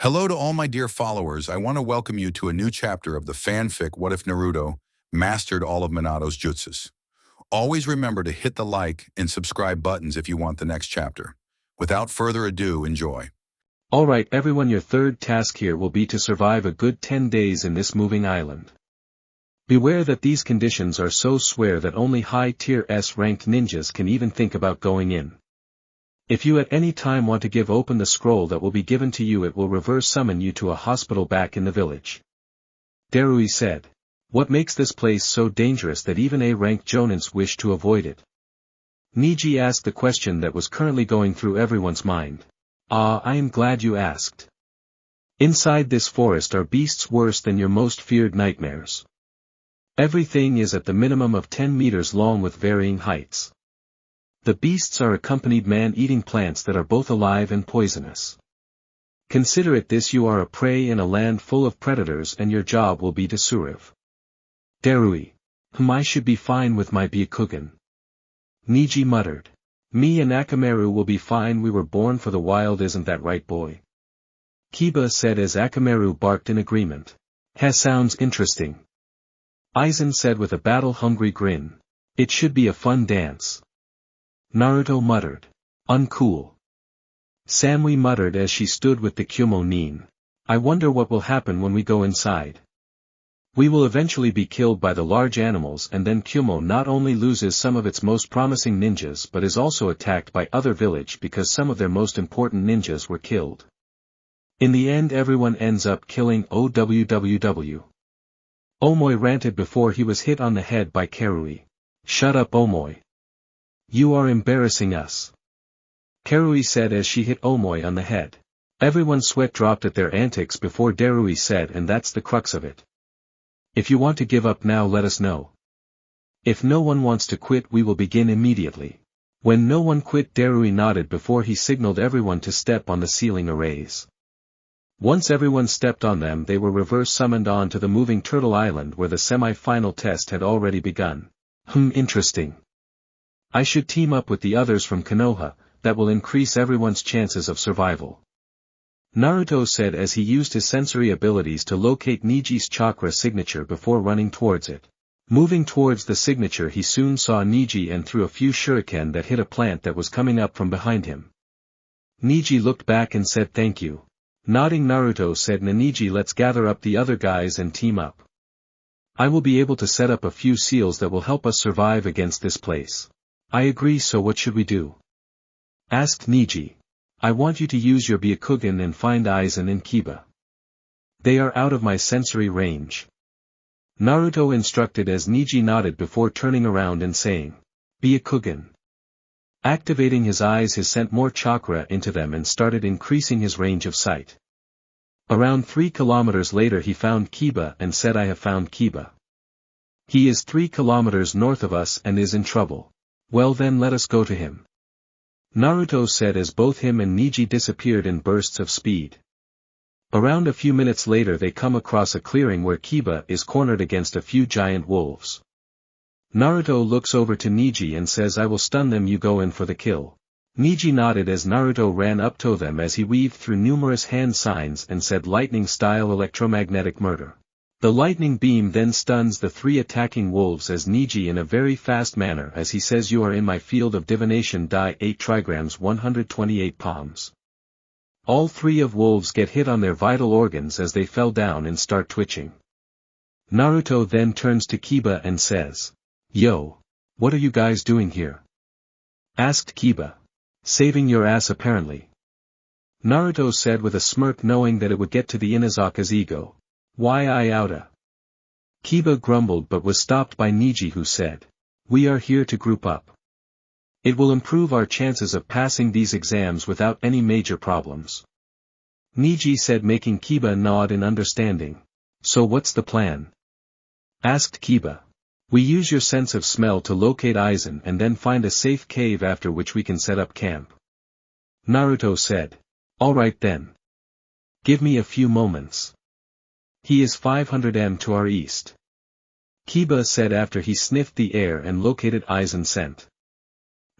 Hello to all my dear followers. I want to welcome you to a new chapter of the fanfic What If Naruto Mastered All of Minato's Jutsus. Always remember to hit the like and subscribe buttons if you want the next chapter. Without further ado, enjoy. Alright everyone, your third task here will be to survive a good 10 days in this moving island. Beware that these conditions are so severe that only high-tier S-ranked ninjas can even think about going in. If you at any time want to give open the scroll that will be given to you, it will reverse summon you to a hospital back in the village. Darui said. What makes this place so dangerous that even A-ranked jonins wish to avoid it? Niji asked the question that was currently going through everyone's mind. I am glad you asked. Inside this forest are beasts worse than your most feared nightmares. Everything is at the minimum of 10 meters long with varying heights. The beasts are accompanied man-eating plants that are both alive and poisonous. Consider it this: you are a prey in a land full of predators and your job will be to survive. Darui. I should be fine with my Byakugan. Niji muttered. Me and Akamaru will be fine, we were born for the wild, isn't that right, boy? Kiba said as Akamaru barked in agreement. Sounds interesting. Aizen said with a battle-hungry grin. It should be a fun dance. Naruto muttered. Uncool. Samui muttered as she stood with the Kyumo nin. I wonder what will happen when we go inside. We will eventually be killed by the large animals, and then Kyumo not only loses some of its most promising ninjas but is also attacked by other village because some of their most important ninjas were killed. In the end everyone ends up killing OWWW. Omoi ranted before he was hit on the head by Karui. Shut up, Omoi. You are embarrassing us. Karui said as she hit Omoi on the head. Everyone's sweat dropped at their antics before Darui said, and that's the crux of it. If you want to give up now, let us know. If no one wants to quit, we will begin immediately. When no one quit, Darui nodded before he signaled everyone to step on the ceiling arrays. Once everyone stepped on them, they were reverse summoned on to the moving turtle island where the semi-final test had already begun. Interesting. I should team up with the others from Konoha, that will increase everyone's chances of survival. Naruto said as he used his sensory abilities to locate Niji's chakra signature before running towards it. Moving towards the signature, he soon saw Niji and threw a few shuriken that hit a plant that was coming up from behind him. Niji looked back and said thank you. Nodding, Naruto said, Niji, let's gather up the other guys and team up. I will be able to set up a few seals that will help us survive against this place. I agree, so what should we do? Asked Niji. I want you to use your Byakugan and find Aizen and Kiba. They are out of my sensory range. Naruto instructed as Niji nodded before turning around and saying, Byakugan. Activating his eyes, he sent more chakra into them and started increasing his range of sight. Around 3 kilometers later he found Kiba and said, I have found Kiba. He is 3 kilometers north of us and is in trouble. Well then, let us go to him. Naruto said as both him and Niji disappeared in bursts of speed. Around a few minutes later they come across a clearing where Kiba is cornered against a few giant wolves. Naruto looks over to Niji and says, I will stun them, you go in for the kill. Niji nodded as Naruto ran up to them as he weaved through numerous hand signs and said, lightning-style electromagnetic murder. The lightning beam then stuns the 3 attacking wolves as Niji in a very fast manner as he says, you are in my field of divination, die 8 trigrams 128 palms. All 3 of wolves get hit on their vital organs as they fell down and start twitching. Naruto then turns to Kiba and says, Yo, what are you guys doing here? Asked Kiba. Saving your ass apparently. Naruto said with a smirk, knowing that it would get to the Inazaka's ego. Why I oughta? Kiba grumbled but was stopped by Niji, who said, we are here to group up. It will improve our chances of passing these exams without any major problems. Niji said, making Kiba nod in understanding. So what's the plan? Asked Kiba. We use your sense of smell to locate Aizen and then find a safe cave after which we can set up camp. Naruto said. Alright then. Give me a few moments. He is 500 m to our east. Kiba said after he sniffed the air and located Aizen's scent.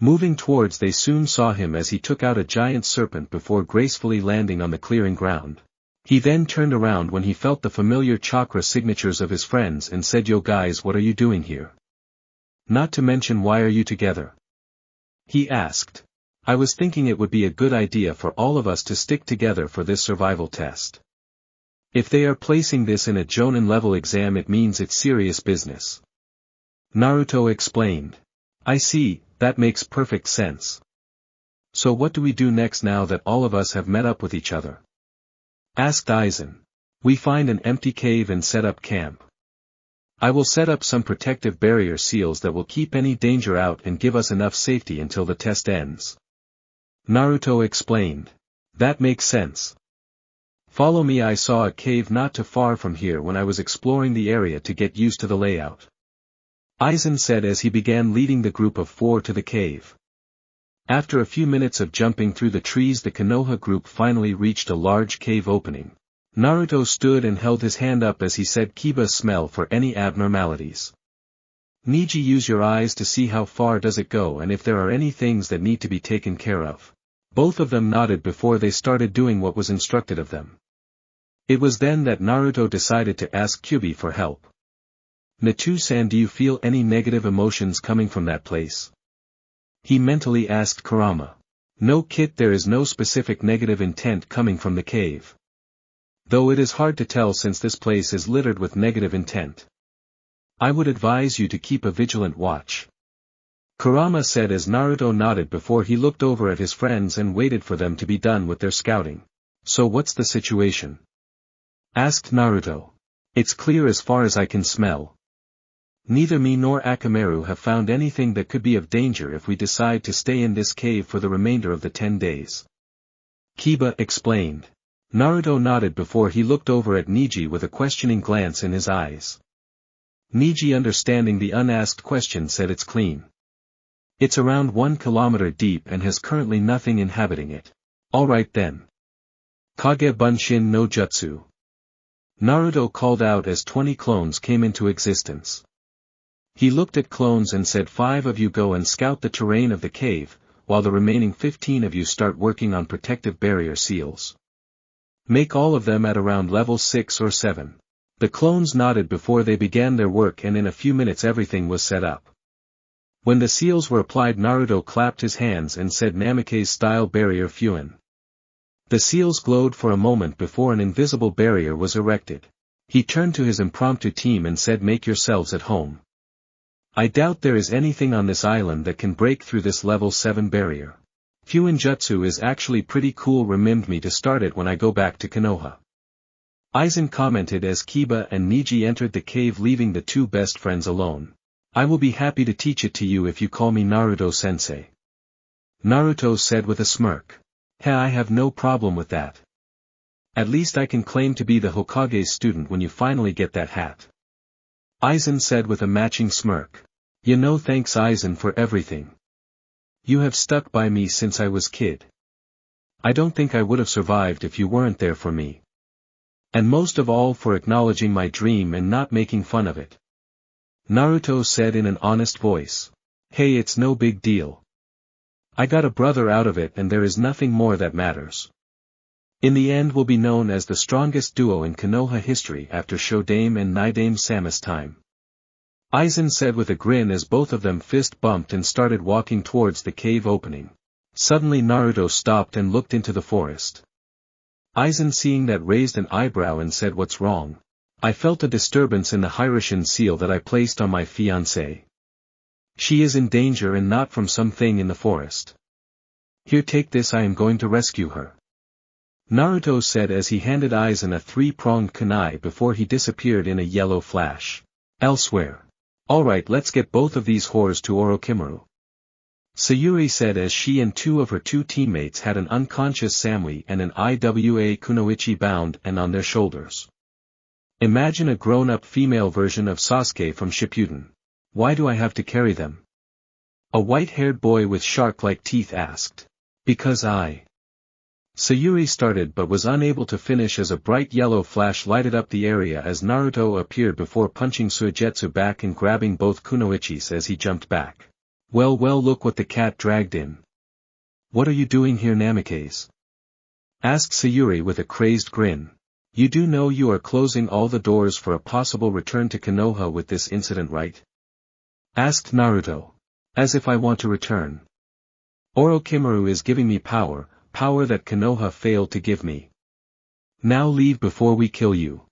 Moving towards, they soon saw him as he took out a giant serpent before gracefully landing on the clearing ground. He then turned around when he felt the familiar chakra signatures of his friends and said, "Yo guys, what are you doing here? Not to mention, why are you together?" He asked. "I was thinking it would be a good idea for all of us to stick together for this survival test. If they are placing this in a Jonin level exam, it means it's serious business." Naruto explained. "I see, that makes perfect sense. So what do we do next now that all of us have met up with each other?" asked Aizen. "We find an empty cave and set up camp. I will set up some protective barrier seals that will keep any danger out and give us enough safety until the test ends." Naruto explained. "That makes sense. Follow me. I saw a cave not too far from here when I was exploring the area to get used to the layout," Aizen said as he began leading the group of 4 to the cave. After a few minutes of jumping through the trees, the Konoha group finally reached a large cave opening. Naruto stood and held his hand up as he said, "Kiba, smell for any abnormalities. Niji, use your eyes to see how far does it go and if there are any things that need to be taken care of." Both of them nodded before they started doing what was instructed of them. It was then that Naruto decided to ask Kyubi for help. "Natsu-san, do you feel any negative emotions coming from that place?" he mentally asked Kurama. "No, Kit, there is no specific negative intent coming from the cave. Though it is hard to tell since this place is littered with negative intent. I would advise you to keep a vigilant watch," Kurama said as Naruto nodded before he looked over at his friends and waited for them to be done with their scouting. "So what's the situation?" asked Naruto. "It's clear as far as I can smell. Neither me nor Akamaru have found anything that could be of danger if we decide to stay in this cave for the remainder of the 10 days. Kiba explained. Naruto nodded before he looked over at Niji with a questioning glance in his eyes. Niji, understanding the unasked question, said, "It's clean. It's around 1 kilometer deep and has currently nothing inhabiting it." "Alright then. Kage Bunshin no Jutsu," Naruto called out as 20 clones came into existence. He looked at clones and said, "5 of you go and scout the terrain of the cave, while the remaining 15 of you start working on protective barrier seals. Make all of them at around level 6 or 7. The clones nodded before they began their work, and in a few minutes everything was set up. When the seals were applied, Naruto clapped his hands and said, "Namikaze-style barrier Fuin." The seals glowed for a moment before an invisible barrier was erected. He turned to his impromptu team and said, "Make yourselves at home. I doubt there is anything on this island that can break through this level 7 barrier. Fuin Jutsu is actually pretty cool. Remind me to start it when I go back to Konoha." Aizen commented as Kiba and Niji entered the cave, leaving the 2 best friends alone. "I will be happy to teach it to you if you call me Naruto-sensei," Naruto said with a smirk. "Hey, I have no problem with that. At least I can claim to be the Hokage's student when you finally get that hat," Aizen said with a matching smirk. Thanks Aizen for everything. You have stuck by me since I was kid. I don't think I would have survived if you weren't there for me. And most of all for acknowledging my dream and not making fun of it," Naruto said in an honest voice. "Hey, it's no big deal. I got a brother out of it, and there is nothing more that matters. In the end we'll be known as the strongest duo in Konoha history after Shodame and Nidame Sama's time," Aizen said with a grin as both of them fist bumped and started walking towards the cave opening. Suddenly Naruto stopped and looked into the forest. Aizen, seeing that, raised an eyebrow and said, "What's wrong?" "I felt a disturbance in the Hyrule seal that I placed on my fiancée. She is in danger, and not from something in the forest. Here, take this, I am going to rescue her," Naruto said as he handed Aizen a 3-pronged kunai before he disappeared in a yellow flash. Elsewhere. "Alright, let's get both of these whores to Orochimaru," Sayuri said as she and 2 of her 2 teammates had an unconscious Samui and an Iwa Kunoichi bound and on their shoulders. Imagine a grown-up female version of Sasuke from Shippuden. "Why do I have to carry them?" a white-haired boy with shark-like teeth asked. "Because Sayuri started but was unable to finish as a bright yellow flash lighted up the area as Naruto appeared before punching Suigetsu back and grabbing both kunoichis as he jumped back. Well, look what the cat dragged in." "What are you doing here, Namikaze?" asked Sayuri with a crazed grin. You do know you are closing all the doors for a possible return to Konoha with this incident, right? Asked Naruto. As if I want to return. Orochimaru is giving me power that Konoha failed to give me. Now leave before we kill you.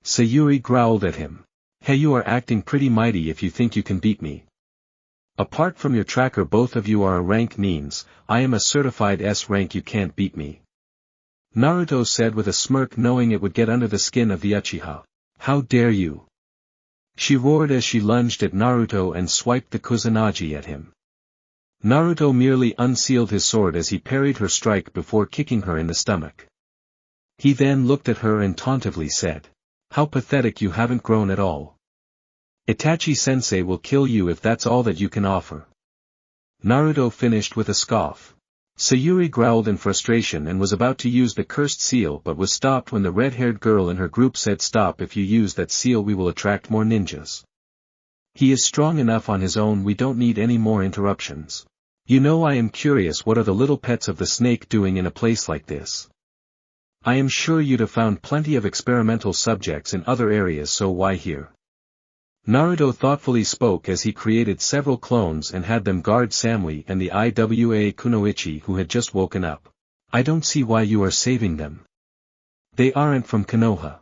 Sayuri growled at him. Hey, you are acting pretty mighty if you think you can beat me. Apart from your tracker, both of you are a rank Nins. I am a certified S rank, you can't beat me. Naruto said with a smirk, knowing it would get under the skin of the Uchiha. How dare you? She roared as she lunged at Naruto and swiped the Kusanagi at him. Naruto merely unsealed his sword as he parried her strike before kicking her in the stomach. He then looked at her and tauntingly said, how pathetic, you haven't grown at all. Itachi-sensei will kill you if that's all that you can offer. Naruto finished with a scoff. Sayuri growled in frustration and was about to use the cursed seal but was stopped when the red-haired girl in her group said, stop, if you use that seal we will attract more ninjas. He is strong enough on his own, we don't need any more interruptions. You know, I am curious, what are the little pets of the snake doing in a place like this? I am sure you'd have found plenty of experimental subjects in other areas, so why here? Naruto thoughtfully spoke as he created several clones and had them guard Samui and the Iwa Kunoichi, who had just woken up. I don't see why you are saving them. They aren't from Konoha.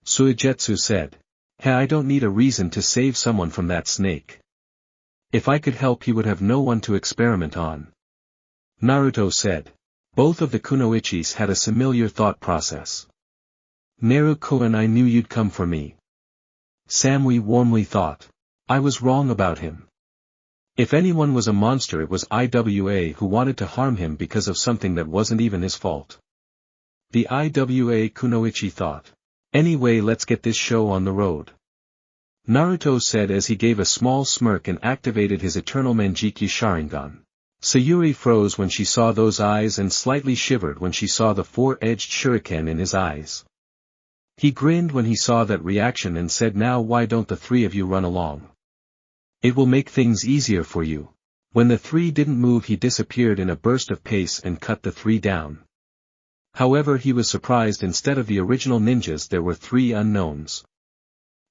Suigetsu said. Hey, I don't need a reason to save someone from that snake. If I could help, he would have no one to experiment on. Naruto said. Both of the Kunoichis had a similar thought process. Naruto, and I knew you'd come for me. Samui warmly thought. I was wrong about him. If anyone was a monster, it was Iwa, who wanted to harm him because of something that wasn't even his fault. The Iwa Kunoichi thought. Anyway, let's get this show on the road. Naruto said as he gave a small smirk and activated his eternal Manjiki Sharingan. Sayuri froze when she saw those eyes and slightly shivered when she saw the four-edged shuriken in his eyes. He grinned when he saw that reaction and said, now why don't the three of you run along? It will make things easier for you. When the three didn't move, he disappeared in a burst of pace and cut the three down. However, he was surprised, instead of the original ninjas there were three unknowns.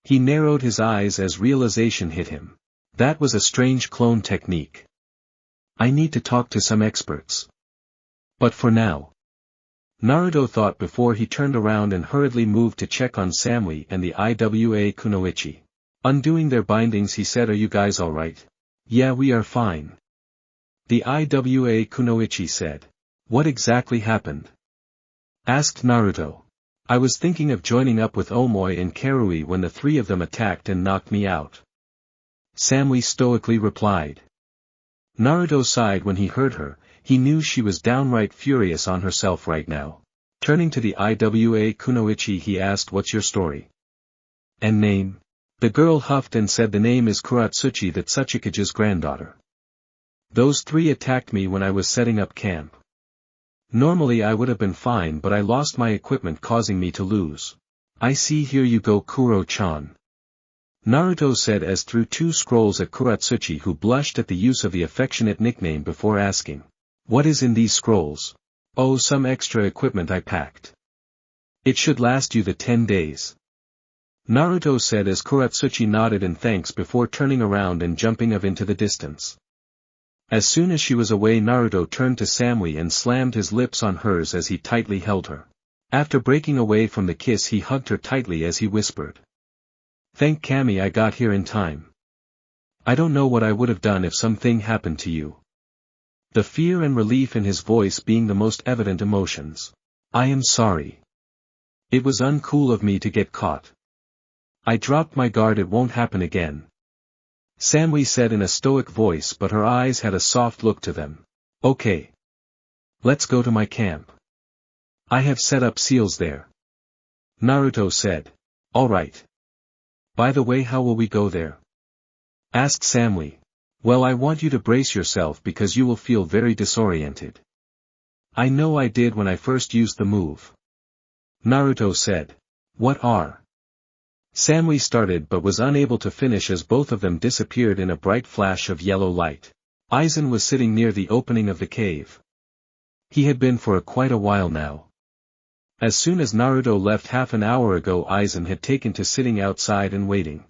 He narrowed his eyes as realization hit him. That was a strange clone technique. I need to talk to some experts. But for now. Naruto thought before he turned around and hurriedly moved to check on Samui and the Iwa Kunoichi. Undoing their bindings, he said, are you guys alright? Yeah, we are fine. The Iwa Kunoichi said. What exactly happened? Asked Naruto. I was thinking of joining up with Omoi and Karui when the three of them attacked and knocked me out. Samui stoically replied. Naruto sighed when he heard her. He knew she was downright furious on herself right now. Turning to the Iwa Kunoichi, he asked, what's your story? And name? The girl huffed and said, the name is Kuratsuchi, the Tsuchikage's granddaughter. Those three attacked me when I was setting up camp. Normally I would have been fine, but I lost my equipment, causing me to lose. I see, here you go, Kuro-chan. Naruto said as threw two scrolls at Kuratsuchi, who blushed at the use of the affectionate nickname before asking. What is in these scrolls? Oh, some extra equipment I packed. It should last you the 10 days. Naruto said as Kuratsuchi nodded in thanks before turning around and jumping off into the distance. As soon as she was away, Naruto turned to Samui and slammed his lips on hers as he tightly held her. After breaking away from the kiss, he hugged her tightly as he whispered. Thank Kami I got here in time. I don't know what I would have done if something happened to you. The fear and relief in his voice being the most evident emotions. I am sorry. It was uncool of me to get caught. I dropped my guard, it won't happen again. Samui said in a stoic voice, but her eyes had a soft look to them. Okay. Let's go to my camp. I have set up seals there. Naruto said. Alright. By the way, how will we go there? Asked Samui. Well, I want you to brace yourself because you will feel very disoriented. I know I did when I first used the move. Naruto said. What are? Samui started but was unable to finish as both of them disappeared in a bright flash of yellow light. Aizen was sitting near the opening of the cave. He had been for quite a while now. As soon as Naruto left half an hour ago, Aizen had taken to sitting outside and waiting.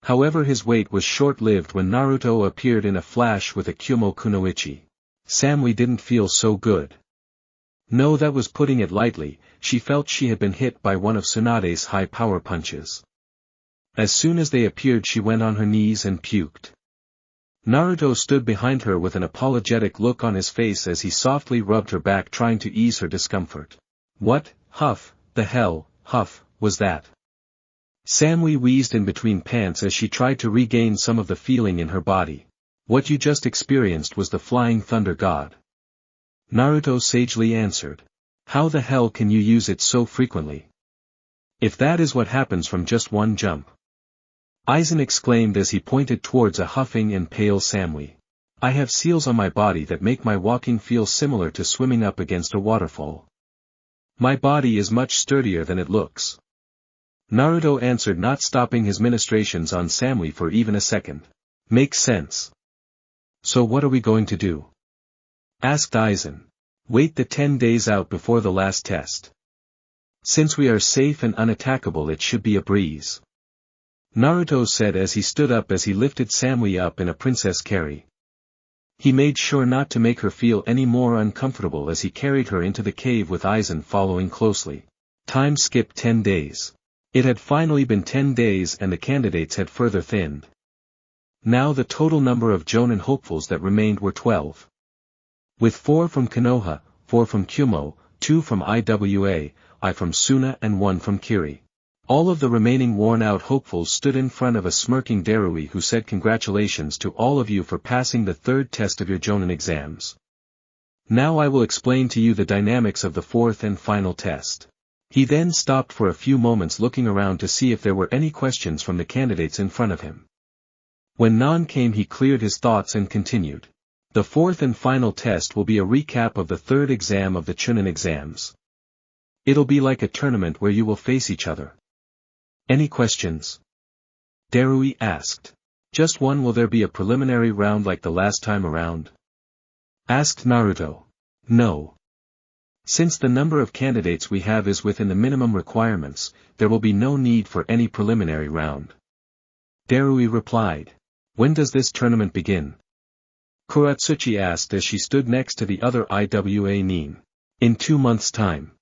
However, his wait was short-lived when Naruto appeared in a flash with a Kyumo kunoichi. Samui didn't feel so good. No, that was putting it lightly. She felt she had been hit by one of Tsunade's high-power punches. As soon as they appeared, she went on her knees and puked. Naruto stood behind her with an apologetic look on his face as he softly rubbed her back, trying to ease her discomfort. What, the hell, was that? Samui wheezed in between pants as she tried to regain some of the feeling in her body. What you just experienced was the flying thunder god. Naruto sagely answered. How the hell can you use it so frequently? If that is what happens from just one jump. Aizen exclaimed as he pointed towards a huffing and pale Samui. I have seals on my body that make my walking feel similar to swimming up against a waterfall. My body is much sturdier than it looks. Naruto answered, not stopping his ministrations on Samui for even a second. Makes sense. So what are we going to do? Asked Aizen. Wait the 10 days out before the last test. Since we are safe and unattackable, it should be a breeze. Naruto said as he stood up as he lifted Samui up in a princess carry. He made sure not to make her feel any more uncomfortable as he carried her into the cave with Aizen following closely. Time skipped 10 days. It had finally been 10 days and the candidates had further thinned. Now the total number of Jonin hopefuls that remained were 12. With 4 from Konoha, 4 from Kyumo, 2 from IWA, I from Suna and 1 from Kiri. All of the remaining worn-out hopefuls stood in front of a smirking Darui who said, congratulations to all of you for passing the 3rd test of your Jonin exams. Now I will explain to you the dynamics of the 4th and final test. He then stopped for a few moments looking around to see if there were any questions from the candidates in front of him. When none came, he cleared his thoughts and continued. The 4th and final test will be a recap of the 3rd exam of the Chunin exams. It'll be like a tournament where you will face each other. Any questions? Darui asked. Just one. Will there be a preliminary round like the last time around? Asked Naruto. No. Since the number of candidates we have is within the minimum requirements, there will be no need for any preliminary round. Darui replied. When does this tournament begin? Kuratsuchi asked as she stood next to the other IWA nin. In 2 months' time.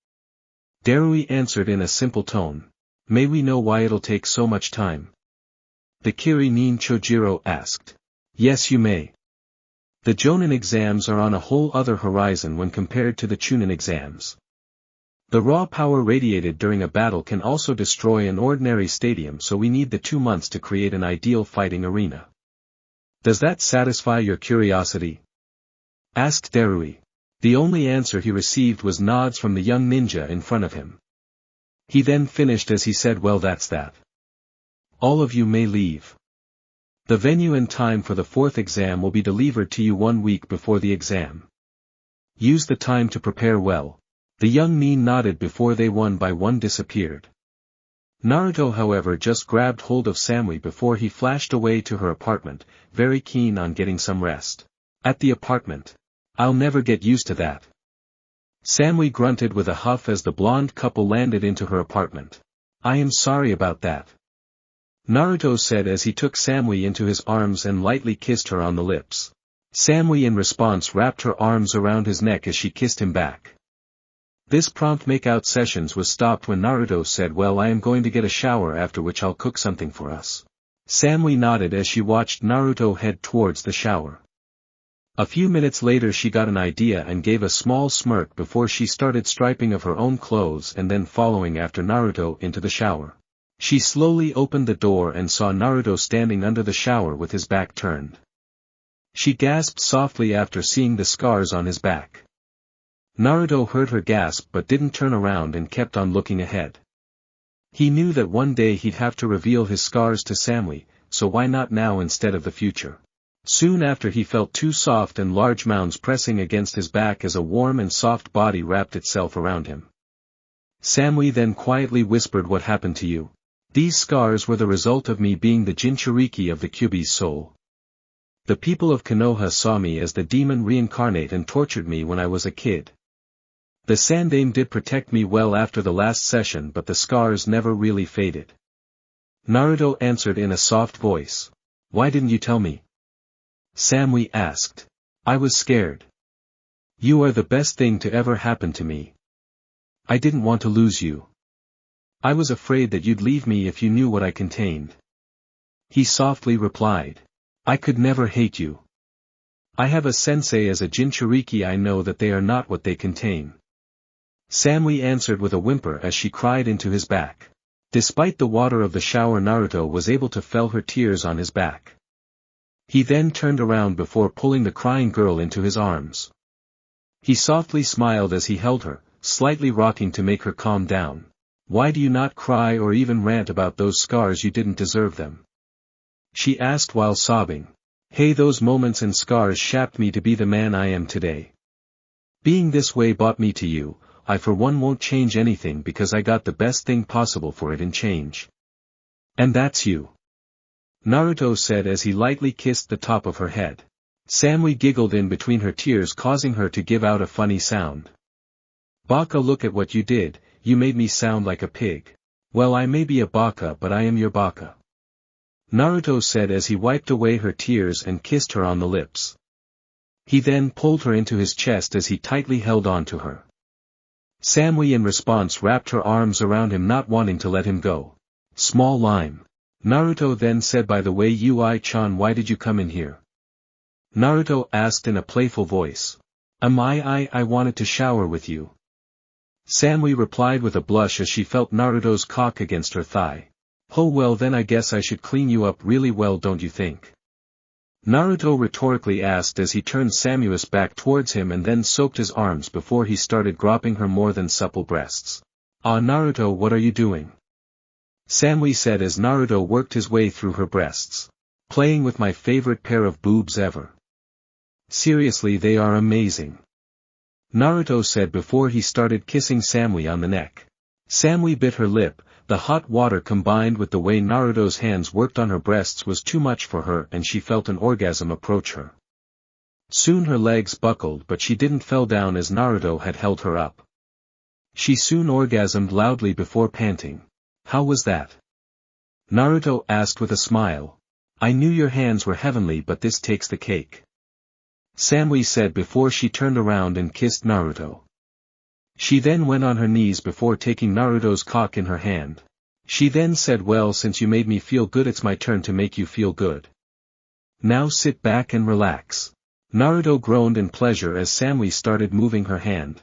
Darui answered in a simple tone. May we know why it'll take so much time? The Kiri nin Chojiro asked. Yes, you may. The Jonin exams are on a whole other horizon when compared to the Chunin exams. The raw power radiated during a battle can also destroy an ordinary stadium, so we need the 2 months to create an ideal fighting arena. Does that satisfy your curiosity? Asked Darui. The only answer he received was nods from the young ninja in front of him. He then finished as he said, well, that's that. All of you may leave. The venue and time for the 4th exam will be delivered to you 1 week before the exam. Use the time to prepare well. The young nin nodded before they one by one disappeared. Naruto, however, just grabbed hold of Samui before he flashed away to her apartment, very keen on getting some rest. At the apartment. I'll never get used to that. Samui grunted with a huff as the blonde couple landed into her apartment. I am sorry about that. Naruto said as he took Samui into his arms and lightly kissed her on the lips. Samui in response wrapped her arms around his neck as she kissed him back. This prompt make-out sessions was stopped when Naruto said, well, I am going to get a shower, after which I'll cook something for us. Samui nodded as she watched Naruto head towards the shower. A few minutes later she got an idea and gave a small smirk before she started striping of her own clothes and then following after Naruto into the shower. She slowly opened the door and saw Naruto standing under the shower with his back turned. She gasped softly after seeing the scars on his back. Naruto heard her gasp but didn't turn around and kept on looking ahead. He knew that one day he'd have to reveal his scars to Samui, so why not now instead of the future? Soon after he felt 2 soft and large mounds pressing against his back as a warm and soft body wrapped itself around him. Samui then quietly whispered, what happened to you? These scars were the result of me being the Jinchuriki of the Kyuubi's soul. The people of Konoha saw me as the demon reincarnate and tortured me when I was a kid. The Sandaime did protect me well after the last session, but the scars never really faded. Naruto answered in a soft voice. Why didn't you tell me? Samui asked. I was scared. You are the best thing to ever happen to me. I didn't want to lose you. I was afraid that you'd leave me if you knew what I contained. He softly replied. I could never hate you. I have a sensei as a Jinchuriki. I know that they are not what they contain. Samui answered with a whimper as she cried into his back. Despite the water of the shower, Naruto was able to feel her tears on his back. He then turned around before pulling the crying girl into his arms. He softly smiled as he held her, slightly rocking to make her calm down. Why do you not cry or even rant about those scars? You didn't deserve them. She asked while sobbing. Hey, those moments and scars shaped me to be the man I am today. Being this way brought me to you. I for one won't change anything because I got the best thing possible for it in change. And that's you. Naruto said as he lightly kissed the top of her head. Samui giggled in between her tears, causing her to give out a funny sound. Baka, look at what you did, you made me sound like a pig. Well, I may be a baka, but I am your baka. Naruto said as he wiped away her tears and kissed her on the lips. He then pulled her into his chest as he tightly held on to her. Samui in response wrapped her arms around him, not wanting to let him go. Small lime. Naruto then said, by the way, Ui-chan, why did you come in here? Naruto asked in a playful voice. I wanted to shower with you. Samui replied with a blush as she felt Naruto's cock against her thigh. Oh well, then I guess I should clean you up really well, don't you think? Naruto rhetorically asked as he turned Samui's back towards him and then soaked his arms before he started groping her more than supple breasts. Ah, Naruto, what are you doing? Samui said as Naruto worked his way through her breasts. Playing with my favorite pair of boobs ever. Seriously, they are amazing. Naruto said before he started kissing Samui on the neck. Samui bit her lip. The hot water combined with the way Naruto's hands worked on her breasts was too much for her and she felt an orgasm approach her. Soon her legs buckled, but she didn't fell down as Naruto had held her up. She soon orgasmed loudly before panting. How was that? Naruto asked with a smile. I knew your hands were heavenly, but this takes the cake. Samui said before she turned around and kissed Naruto. She then went on her knees before taking Naruto's cock in her hand. She then said, well, since you made me feel good, it's my turn to make you feel good. Now sit back and relax. Naruto groaned in pleasure as Samui started moving her hand.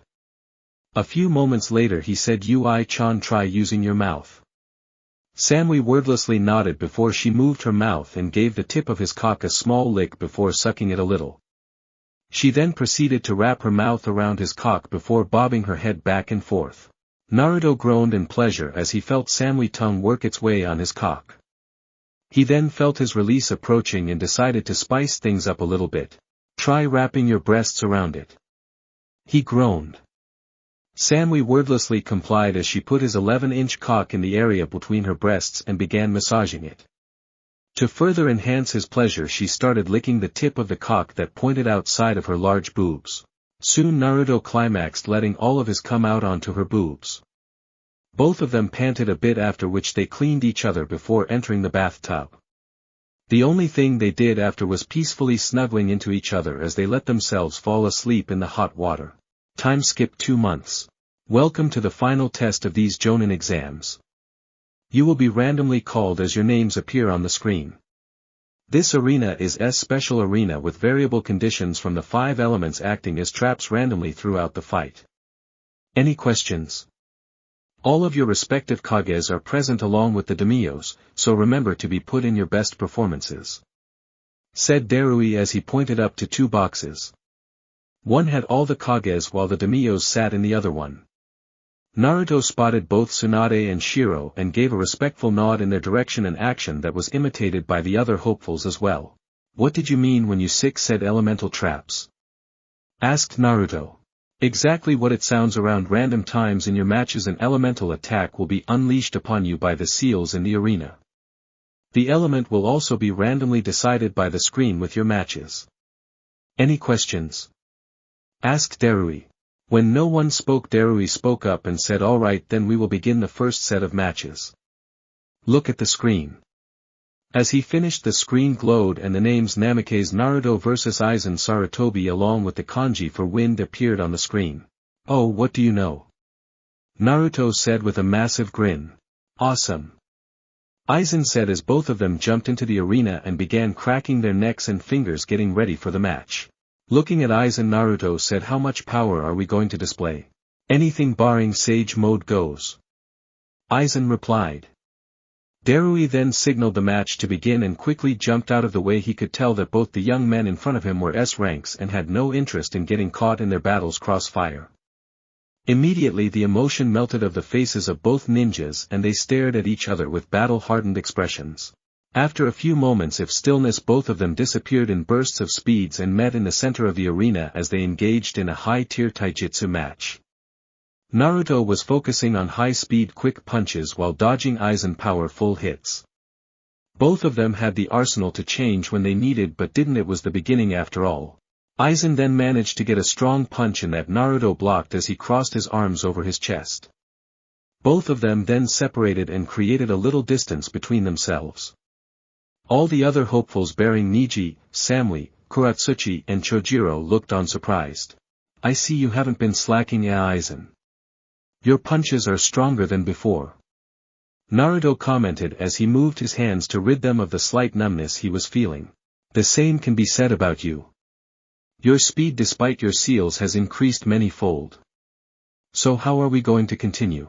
A few moments later he said, Ui-chan, try using your mouth. Samui wordlessly nodded before she moved her mouth and gave the tip of his cock a small lick before sucking it a little. She then proceeded to wrap her mouth around his cock before bobbing her head back and forth. Naruto groaned in pleasure as he felt Samui's tongue work its way on his cock. He then felt his release approaching and decided to spice things up a little bit. Try wrapping your breasts around it. He groaned. Samui wordlessly complied as she put his 11-inch cock in the area between her breasts and began massaging it. To further enhance his pleasure, she started licking the tip of the cock that pointed outside of her large boobs. Soon Naruto climaxed, letting all of his cum out onto her boobs. Both of them panted a bit, after which they cleaned each other before entering the bathtub. The only thing they did after was peacefully snuggling into each other as they let themselves fall asleep in the hot water. Time skip 2 months. Welcome to the final test of these Jonin exams. You will be randomly called as your names appear on the screen. This arena is a special arena with variable conditions from the 5 elements acting as traps randomly throughout the fight. Any questions? All of your respective kages are present along with the daimyos, so remember to be put in your best performances. Said Darui as he pointed up to 2 boxes. One had all the kages while the daimyos sat in the other one. Naruto spotted both Tsunade and Shiro and gave a respectful nod in their direction, an action that was imitated by the other hopefuls as well. What did you mean when you said elemental traps? Asked Naruto. Exactly what it sounds. Around random times in your matches an elemental attack will be unleashed upon you by the seals in the arena. The element will also be randomly decided by the screen with your matches. Any questions? Asked Darui. When no one spoke, Darui spoke up and said, "All right, then we will begin the first set of matches. Look at the screen." As he finished, the screen glowed and the names Namikaze Naruto vs Aizen Sarutobi along with the kanji for wind appeared on the screen. "Oh, what do you know?" Naruto said with a massive grin. "Awesome." Aizen said as both of them jumped into the arena and began cracking their necks and fingers getting ready for the match. Looking at Aizen, Naruto said, "How much power are we going to display?" "Anything barring Sage Mode goes." Aizen replied. Darui then signaled the match to begin and quickly jumped out of the way. He could tell that both the young men in front of him were S ranks and had no interest in getting caught in their battle's crossfire. Immediately the emotion melted of the faces of both ninjas and they stared at each other with battle-hardened expressions. After a few moments of stillness, both of them disappeared in bursts of speeds and met in the center of the arena as they engaged in a high-tier taijutsu match. Naruto was focusing on high-speed quick punches while dodging Aizen powerful hits. Both of them had the arsenal to change when they needed but didn't. It was the beginning after all. Aizen then managed to get a strong punch in that Naruto blocked as he crossed his arms over his chest. Both of them then separated and created a little distance between themselves. All the other hopefuls bearing Niji, Samui, Kuratsuchi and Chojiro looked on surprised. "I see you haven't been slacking, Aizen. Your punches are stronger than before," Naruto commented as he moved his hands to rid them of the slight numbness he was feeling. "The same can be said about you. Your speed despite your seals has increased many-fold. So how are we going to continue?"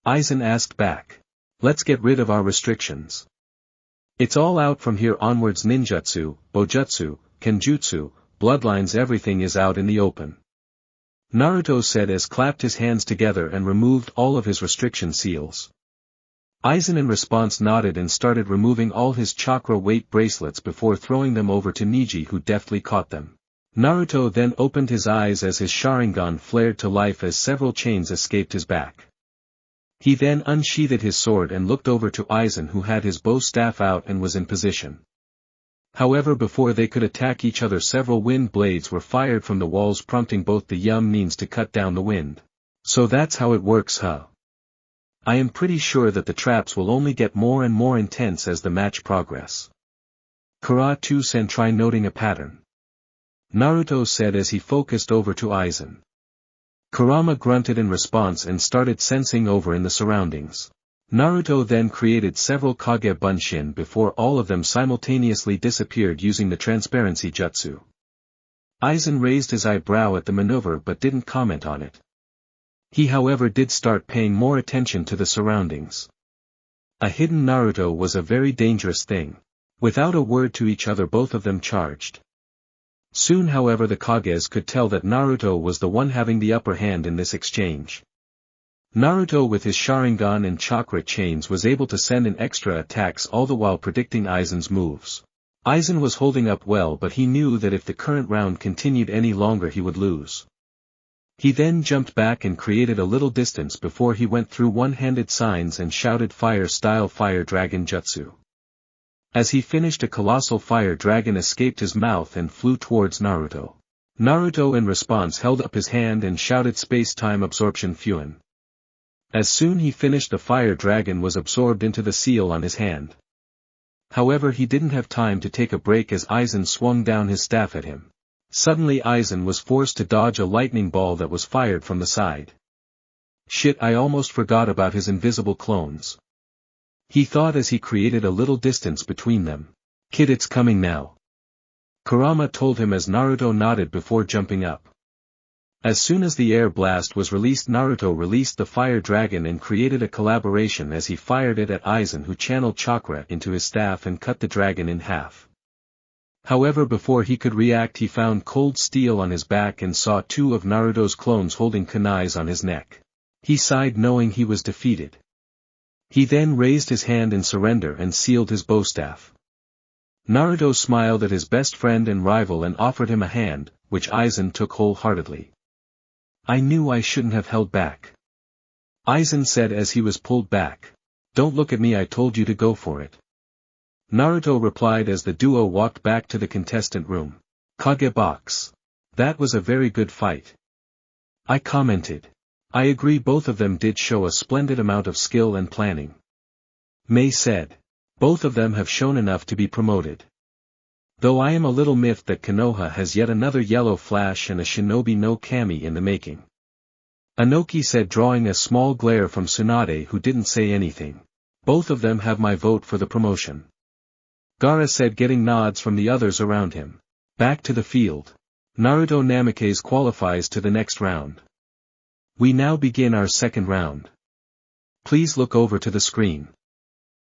Aizen asked back. "Let's get rid of our restrictions. It's all out from here onwards. Ninjutsu, Bojutsu, Kenjutsu, bloodlines, everything is out in the open," Naruto said as clapped his hands together and removed all of his restriction seals. Aizen in response nodded and started removing all his chakra weight bracelets before throwing them over to Niji, who deftly caught them. Naruto then opened his eyes as his Sharingan flared to life as several chains escaped his back. He then unsheathed his sword and looked over to Aizen, who had his bow staff out and was in position. However, before they could attack each other, several wind blades were fired from the walls, prompting both the young means to cut down the wind. "So that's how it works, huh? I am pretty sure that the traps will only get more and more intense as the match progress." Kara-2-sen try noting a pattern, Naruto said as he focused over to Aizen. Kurama grunted in response and started sensing over in the surroundings. Naruto then created several Kage Bunshin before all of them simultaneously disappeared using the transparency jutsu. Aizen raised his eyebrow at the maneuver but didn't comment on it. He however did start paying more attention to the surroundings. A hidden Naruto was a very dangerous thing. Without a word to each other, both of them charged. Soon however the Kages could tell that Naruto was the one having the upper hand in this exchange. Naruto with his Sharingan and chakra chains was able to send in extra attacks, all the while predicting Aizen's moves. Aizen was holding up well, but he knew that if the current round continued any longer he would lose. He then jumped back and created a little distance before he went through one-handed signs and shouted fire-style fire dragon jutsu. As he finished, a colossal fire dragon escaped his mouth and flew towards Naruto. Naruto in response held up his hand and shouted space-time absorption Fuin. As soon he finished, the fire dragon was absorbed into the seal on his hand. However, he didn't have time to take a break as Aizen swung down his staff at him. Suddenly Aizen was forced to dodge a lightning ball that was fired from the side. Shit, I almost forgot about his invisible clones, he thought as he created a little distance between them. "Kid, it's coming now," Kurama told him as Naruto nodded before jumping up. As soon as the air blast was released, Naruto released the fire dragon and created a collaboration as he fired it at Aizen, who channeled chakra into his staff and cut the dragon in half. However, before he could react, he found cold steel on his back and saw two of Naruto's clones holding kunais on his neck. He sighed knowing he was defeated. He then raised his hand in surrender and sealed his bowstaff. Naruto smiled at his best friend and rival and offered him a hand, which Aizen took wholeheartedly. "I knew I shouldn't have held back," Aizen said as he was pulled back. "Don't look at me, I told you to go for it," Naruto replied as the duo walked back to the contestant room. Kage box. That was a very good fight. I commented. I agree, both of them did show a splendid amount of skill and planning. Mei said. Both of them have shown enough to be promoted. Though I am a little miffed that Konoha has yet another yellow flash and a shinobi no kami in the making. Anoki said, drawing a small glare from Tsunade, who didn't say anything. Both of them have my vote for the promotion. Gaara said, getting nods from the others around him. Back to the field. Naruto Namikaze qualifies to the next round. We now begin our second round. Please look over to the screen.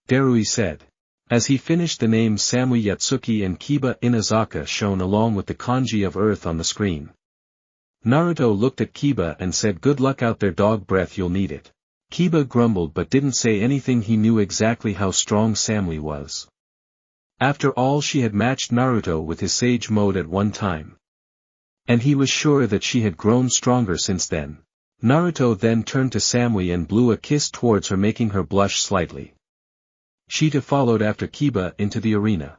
Darui said. As he finished, the names Samui Yatsuki and Kiba Inazaka shone along with the kanji of Earth on the screen. Naruto looked at Kiba and said, good luck out there, dog breath, you'll need it. Kiba grumbled but didn't say anything. He knew exactly how strong Samui was. After all, she had matched Naruto with his Sage mode at one time. And he was sure that she had grown stronger since then. Naruto then turned to Samui and blew a kiss towards her, making her blush slightly. Shita followed after Kiba into the arena.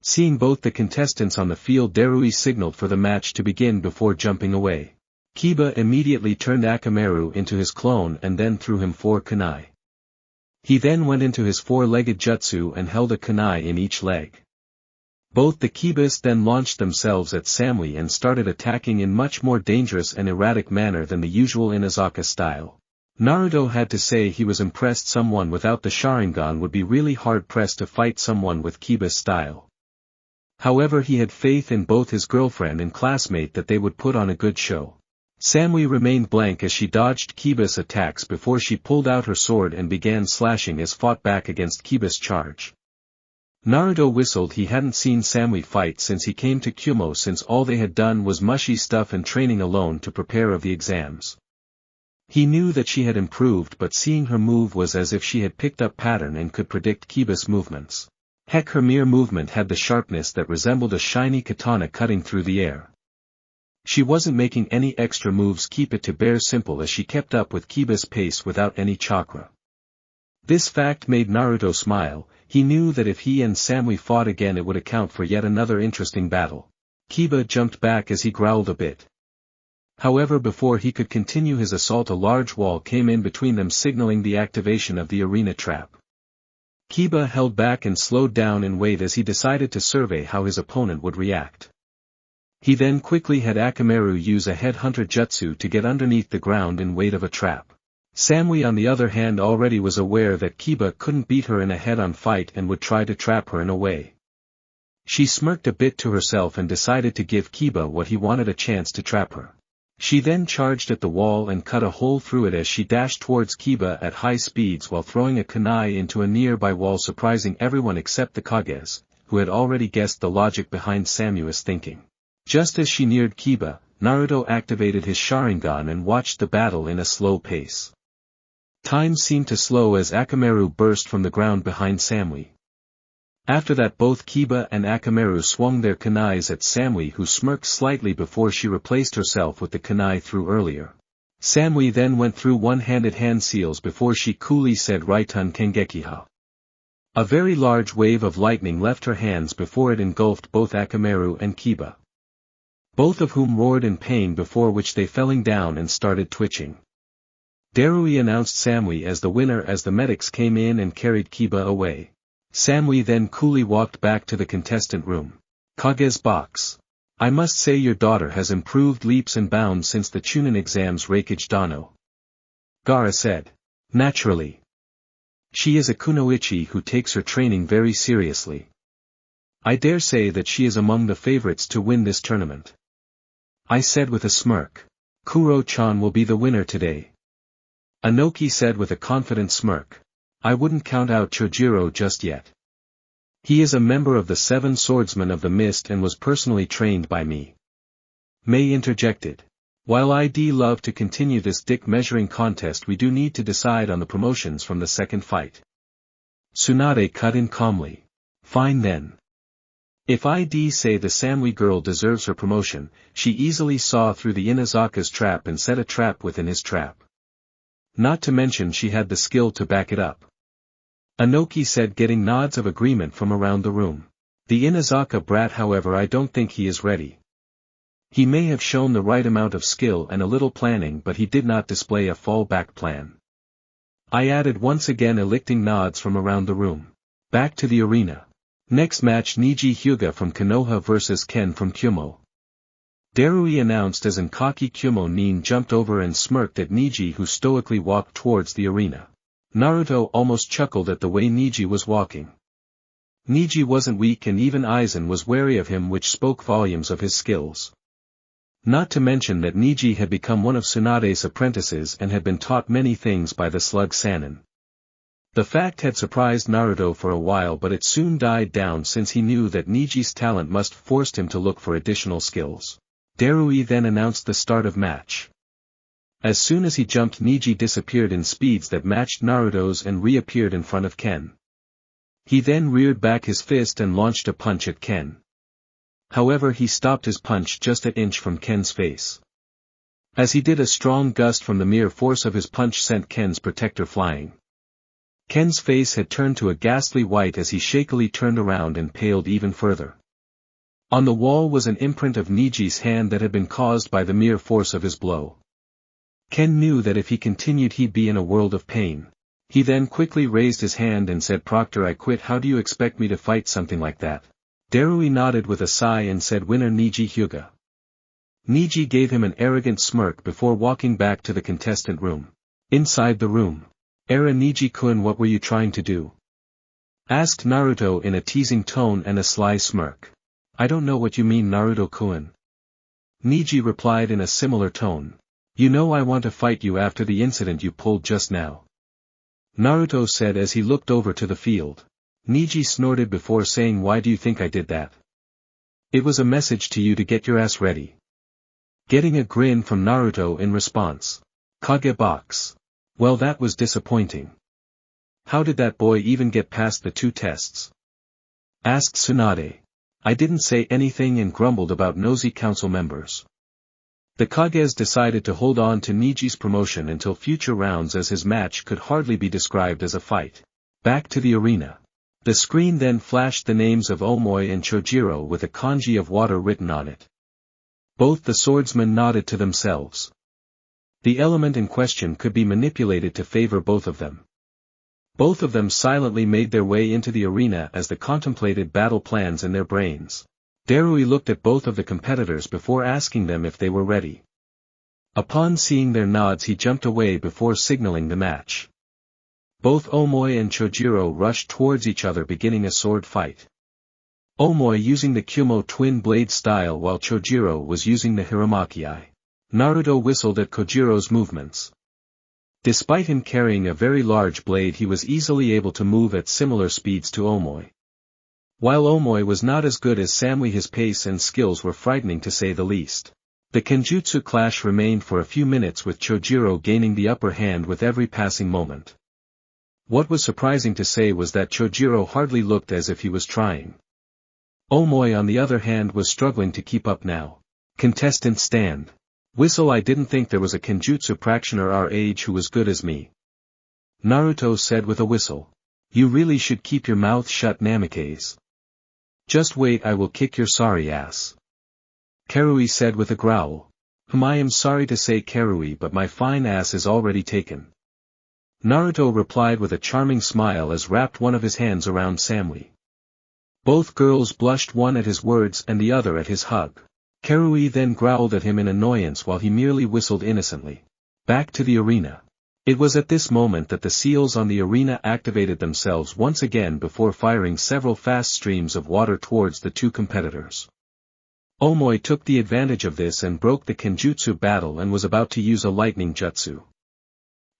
Seeing both the contestants on the field, Darui signaled for the match to begin before jumping away. Kiba immediately turned Akamaru into his clone and then threw him 4 kunai. He then went into his 4-legged jutsu and held a kunai in each leg. Both the Kibas then launched themselves at Samui and started attacking in much more dangerous and erratic manner than the usual Inazaka style. Naruto had to say he was impressed. Someone without the Sharingan would be really hard-pressed to fight someone with Kiba's style. However, he had faith in both his girlfriend and classmate that they would put on a good show. Samui remained blank as she dodged Kiba's attacks before she pulled out her sword and began slashing as fought back against Kiba's charge. Naruto whistled. He hadn't seen Samui fight since he came to Kumo, since all they had done was mushy stuff and training alone to prepare of the exams. He knew that she had improved, but seeing her move was as if she had picked up pattern and could predict Kiba's movements. Heck, her mere movement had the sharpness that resembled a shiny katana cutting through the air. She wasn't making any extra moves, keep it to bare simple, as she kept up with Kiba's pace without any chakra. This fact made Naruto smile. He knew that if he and Samui fought again, it would account for yet another interesting battle. Kiba jumped back as he growled a bit. However, before he could continue his assault, a large wall came in between them, signaling the activation of the arena trap. Kiba held back and slowed down in weight as he decided to survey how his opponent would react. He then quickly had Akamaru use a headhunter jutsu to get underneath the ground in weight of a trap. Samui on the other hand already was aware that Kiba couldn't beat her in a head-on fight and would try to trap her in a way. She smirked a bit to herself and decided to give Kiba what he wanted, a chance to trap her. She then charged at the wall and cut a hole through it as she dashed towards Kiba at high speeds while throwing a kunai into a nearby wall, surprising everyone except the Kages, who had already guessed the logic behind Samui's thinking. Just as she neared Kiba, Naruto activated his Sharingan and watched the battle in a slow pace. Time seemed to slow as Akamaru burst from the ground behind Samui. After that, both Kiba and Akamaru swung their kunais at Samui, who smirked slightly before she replaced herself with the kunai threw earlier. Samui then went through one-handed hand seals before she coolly said Raitun Kengekiha. A very large wave of lightning left her hands before it engulfed both Akamaru and Kiba, both of whom roared in pain, before which they felling down and started twitching. Darui announced Samui as the winner as the medics came in and carried Kiba away. Samui then coolly walked back to the contestant room. Kage's box. I must say your daughter has improved leaps and bounds since the Chunin exams, Reikage Dano. Gaara said. Naturally. She is a kunoichi who takes her training very seriously. I dare say that she is among the favorites to win this tournament. I said with a smirk. Kuro-chan will be the winner today. Anoki said with a confident smirk. I wouldn't count out Chojiro just yet. He is a member of the 7 Swordsmen of the Mist and was personally trained by me. Mei interjected. While I'd love to continue this dick measuring contest, we do need to decide on the promotions from the second fight. Tsunade cut in calmly. Fine then. If I'd say the Samui girl deserves her promotion, she easily saw through the Inazaka's trap and set a trap within his trap. Not to mention she had the skill to back it up. Anoki said, getting nods of agreement from around the room. The Inazaka brat, however, I don't think he is ready. He may have shown the right amount of skill and a little planning, but he did not display a fallback plan. I added once again, eliciting nods from around the room. Back to the arena. Next match, Niji Hyuga from Konoha vs Ken from Kyumo. Darui announced as Nkaki Kyumo Nin jumped over and smirked at Niji, who stoically walked towards the arena. Naruto almost chuckled at the way Niji was walking. Niji wasn't weak, and even Aizen was wary of him, which spoke volumes of his skills. Not to mention that Niji had become one of Tsunade's apprentices and had been taught many things by the slug Sannin. The fact had surprised Naruto for a while, but it soon died down since he knew that Niji's talent must have forced him to look for additional skills. Darui then announced the start of match. As soon as he jumped, Niji disappeared in speeds that matched Naruto's and reappeared in front of Ken. He then reared back his fist and launched a punch at Ken. However, he stopped his punch just an inch from Ken's face. As he did, a strong gust from the mere force of his punch sent Ken's protector flying. Ken's face had turned to a ghastly white as he shakily turned around and paled even further. On the wall was an imprint of Niji's hand that had been caused by the mere force of his blow. Ken knew that if he continued he'd be in a world of pain. He then quickly raised his hand and said, "Proctor, I quit. How do you expect me to fight something like that?" Darui nodded with a sigh and said, "Winner Niji Hyuga." Niji gave him an arrogant smirk before walking back to the contestant room. Inside the room. "Era Niji-kun, what were you trying to do?" asked Naruto in a teasing tone and a sly smirk. "I don't know what you mean, Naruto-kun." Niji replied in a similar tone. "You know I want to fight you after the incident you pulled just now," Naruto said as he looked over to the field. Niji snorted before saying, "Why do you think I did that?" "It was a message to you to get your ass ready." Getting a grin from Naruto in response. "Kage box. Well, that was disappointing. How did that boy even get past the 2 tests?" asked Tsunade. "I didn't say anything and grumbled about nosy council members." The Kages decided to hold on to Niji's promotion until future rounds, as his match could hardly be described as a fight. Back to the arena. The screen then flashed the names of Omoi and Chojiro with a kanji of water written on it. Both the swordsmen nodded to themselves. The element in question could be manipulated to favor both of them. Both of them silently made their way into the arena as they contemplated battle plans in their brains. Darui looked at both of the competitors before asking them if they were ready. Upon seeing their nods, he jumped away before signaling the match. Both Omoi and Chojiro rushed towards each other, beginning a sword fight. Omoi using the Kyumo twin blade style while Chojiro was using the Hiramaki-eye. Naruto whistled at Kojiro's movements. Despite him carrying a very large blade, he was easily able to move at similar speeds to Omoi. While Omoi was not as good as Samui, his pace and skills were frightening to say the least. The Kenjutsu clash remained for a few minutes, with Chojiro gaining the upper hand with every passing moment. What was surprising to say was that Chojiro hardly looked as if he was trying. Omoi on the other hand was struggling to keep up now. Contestant stand. Whistle. "I didn't think there was a Kenjutsu practitioner our age who was good as me," Naruto said with a whistle. "You really should keep your mouth shut, Namikaze. Just wait, I will kick your sorry ass," Karui said with a growl. I am sorry to say, Karui, but my fine ass is already taken," Naruto replied with a charming smile as wrapped one of his hands around Samui. Both girls blushed, one at his words and the other at his hug. Karui then growled at him in annoyance while he merely whistled innocently. Back to the arena. It was at this moment that the seals on the arena activated themselves once again before firing several fast streams of water towards the 2 competitors. Omoi took the advantage of this and broke the Kenjutsu battle and was about to use a lightning jutsu.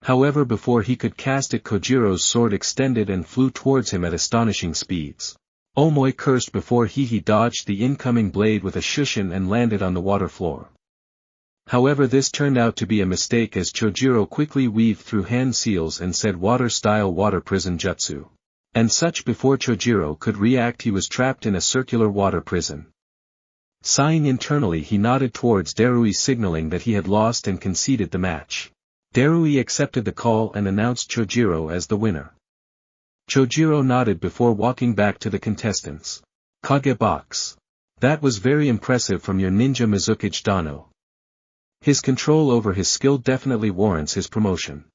However, before he could cast it, Kojiro's sword extended and flew towards him at astonishing speeds. Omoi cursed before he dodged the incoming blade with a shushin and landed on the water floor. However, this turned out to be a mistake as Chojiro quickly weaved through hand seals and said water-style water prison jutsu. And such before Chojiro could react, he was trapped in a circular water prison. Sighing internally, he nodded towards Darui, signaling that he had lost and conceded the match. Darui accepted the call and announced Chojiro as the winner. Chojiro nodded before walking back to the contestants. Kage box. That was very impressive from your ninja Mizukichi Dano. His control over his skill definitely warrants his promotion.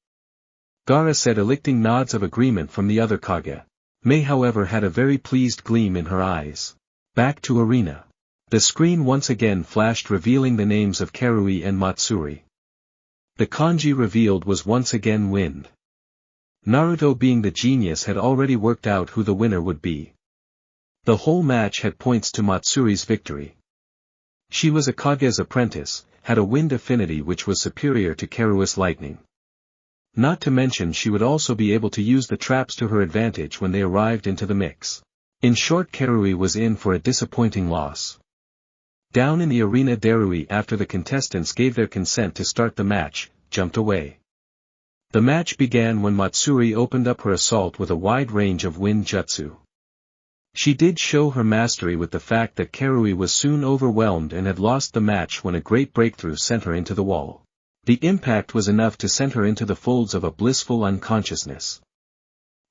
Gaara said, eliciting nods of agreement from the other Kage. Mei however had a very pleased gleam in her eyes. Back to arena. The screen once again flashed revealing the names of Karui and Matsuri. The kanji revealed was once again wind. Naruto, being the genius, had already worked out who the winner would be. The whole match had points to Matsuri's victory. She was a Kage's apprentice, had a wind affinity which was superior to Karui's lightning. Not to mention she would also be able to use the traps to her advantage when they arrived into the mix. In short, Karui was in for a disappointing loss. Down in the arena, Darui, after the contestants gave their consent to start the match, jumped away. The match began when Matsuri opened up her assault with a wide range of wind jutsu. She did show her mastery with the fact that Karui was soon overwhelmed and had lost the match when a great breakthrough sent her into the wall. The impact was enough to send her into the folds of a blissful unconsciousness.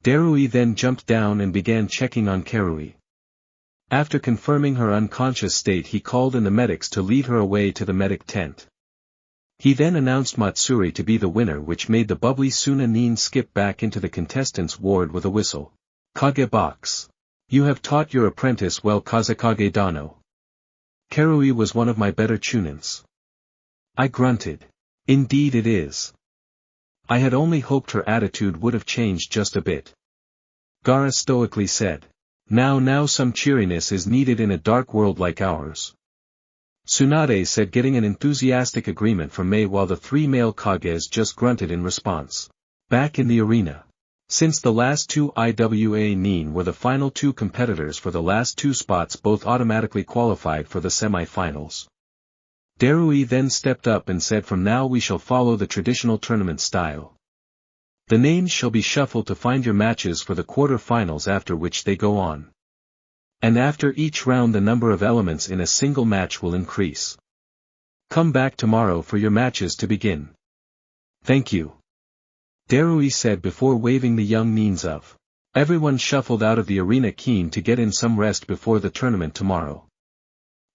Darui then jumped down and began checking on Karui. After confirming her unconscious state, he called in the medics to lead her away to the medic tent. He then announced Matsuri to be the winner, which made the bubbly Tsunade skip back into the contestants' ward with a whistle. Kage box. You have taught your apprentice well, Kazekage Dano. Karui was one of my better chunins. I grunted. Indeed it is. I had only hoped her attitude would have changed just a bit. Gaara stoically said. Now some cheeriness is needed in a dark world like ours. Tsunade said, getting an enthusiastic agreement from Mei, while the three male Kages just grunted in response. Back in the arena. Since the last two IWA Nin were the final two competitors for the last two spots, both automatically qualified for the semi-finals. Darui then stepped up and said, from now we shall follow the traditional tournament style. The names shall be shuffled to find your matches for the quarter-finals, after which they go on. And after each round the number of elements in a single match will increase. Come back tomorrow for your matches to begin. Thank you. Darui said before waving the young Nins of. Everyone shuffled out of the arena, keen to get in some rest before the tournament tomorrow.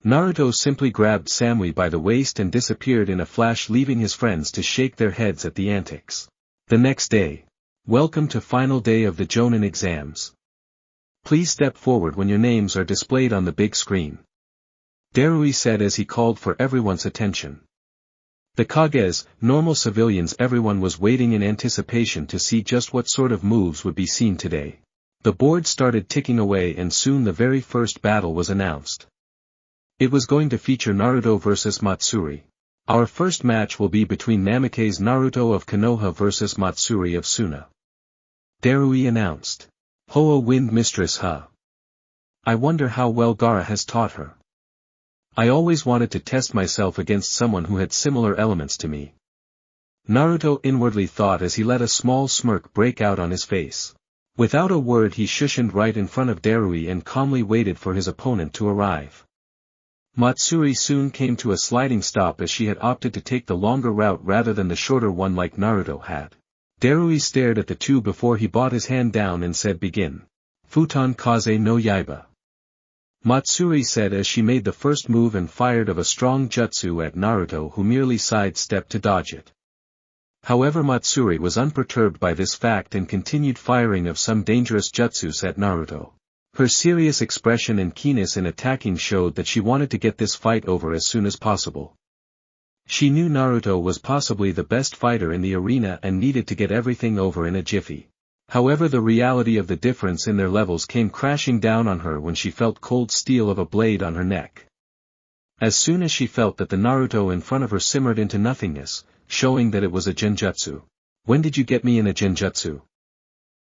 Naruto simply grabbed Samui by the waist and disappeared in a flash, leaving his friends to shake their heads at the antics. The next day. Welcome to final day of the Jonin exams. Please step forward when your names are displayed on the big screen. Darui said as he called for everyone's attention. The Kages, normal civilians, everyone was waiting in anticipation to see just what sort of moves would be seen today. The board started ticking away and soon the very first battle was announced. It was going to feature Naruto versus Matsuri. Our first match will be between Namikaze's Naruto of Konoha versus Matsuri of Suna. Darui announced. Hoa Wind Mistress Ha. I wonder how well Gaara has taught her. I always wanted to test myself against someone who had similar elements to me. Naruto inwardly thought as he let a small smirk break out on his face. Without a word he shushined right in front of Darui and calmly waited for his opponent to arrive. Matsuri soon came to a sliding stop as she had opted to take the longer route rather than the shorter one like Naruto had. Darui stared at the two before he brought his hand down and said, begin. Futon Kaze no Yaiba. Matsuri said as she made the first move and fired of a strong jutsu at Naruto, who merely sidestepped to dodge it. However, Matsuri was unperturbed by this fact and continued firing of some dangerous jutsus at Naruto. Her serious expression and keenness in attacking showed that she wanted to get this fight over as soon as possible. She knew Naruto was possibly the best fighter in the arena and needed to get everything over in a jiffy. However, the reality of the difference in their levels came crashing down on her when she felt cold steel of a blade on her neck. As soon as she felt that the Naruto in front of her simmered into nothingness, showing that it was a genjutsu. When did you get me in a genjutsu?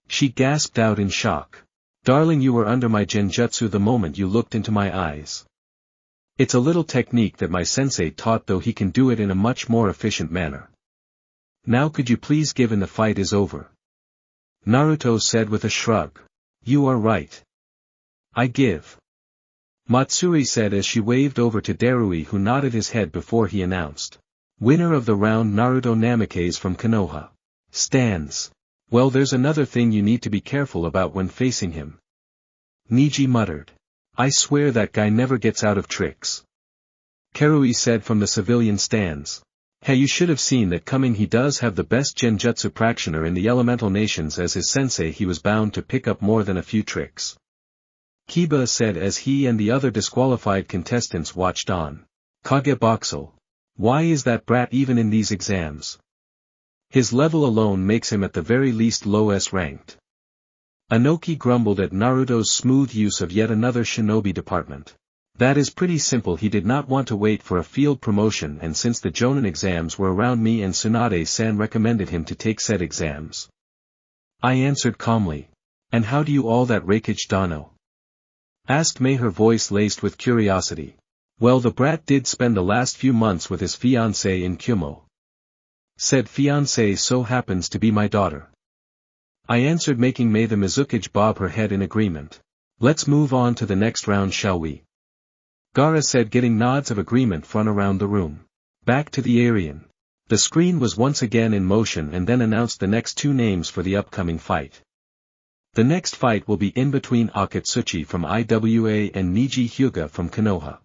She gasped out in shock. Darling, you were under my genjutsu the moment you looked into my eyes. It's a little technique that my sensei taught, though he can do it in a much more efficient manner. Now could you please give in, the fight is over. Naruto said with a shrug. You are right. I give. Matsuri said as she waved over to Darui, who nodded his head before he announced. Winner of the round, Naruto Namikaze from Konoha. Stands. Well, there's another thing you need to be careful about when facing him. Niji muttered. I swear that guy never gets out of tricks. Karui said from the civilian stands. Hey, you should have seen that coming. He does have the best genjutsu practitioner in the elemental nations as his sensei. He was bound to pick up more than a few tricks. Kiba said as he and the other disqualified contestants watched on. Kage Boxel. Why is that brat even in these exams? His level alone makes him at the very least low S ranked. Anoki grumbled at Naruto's smooth use of yet another shinobi department. That is pretty simple. He did not want to wait for a field promotion, and since the Jonin exams were around me and Tsunade-san recommended him to take said exams. I answered calmly. And how do you all that Reikage Dano? Asked Mei, her voice laced with curiosity. Well, the brat did spend the last few months with his fiancée in Kumo. Said fiancée so happens to be my daughter. I answered, making Mei the Mizukage bob her head in agreement. Let's move on to the next round, shall we? Gaara said, getting nods of agreement from around the room. Back to the Aryan. The screen was once again in motion and then announced the next two names for the upcoming fight. The next fight will be in between Akatsuchi from IWA and Niji Hyuga from Konoha.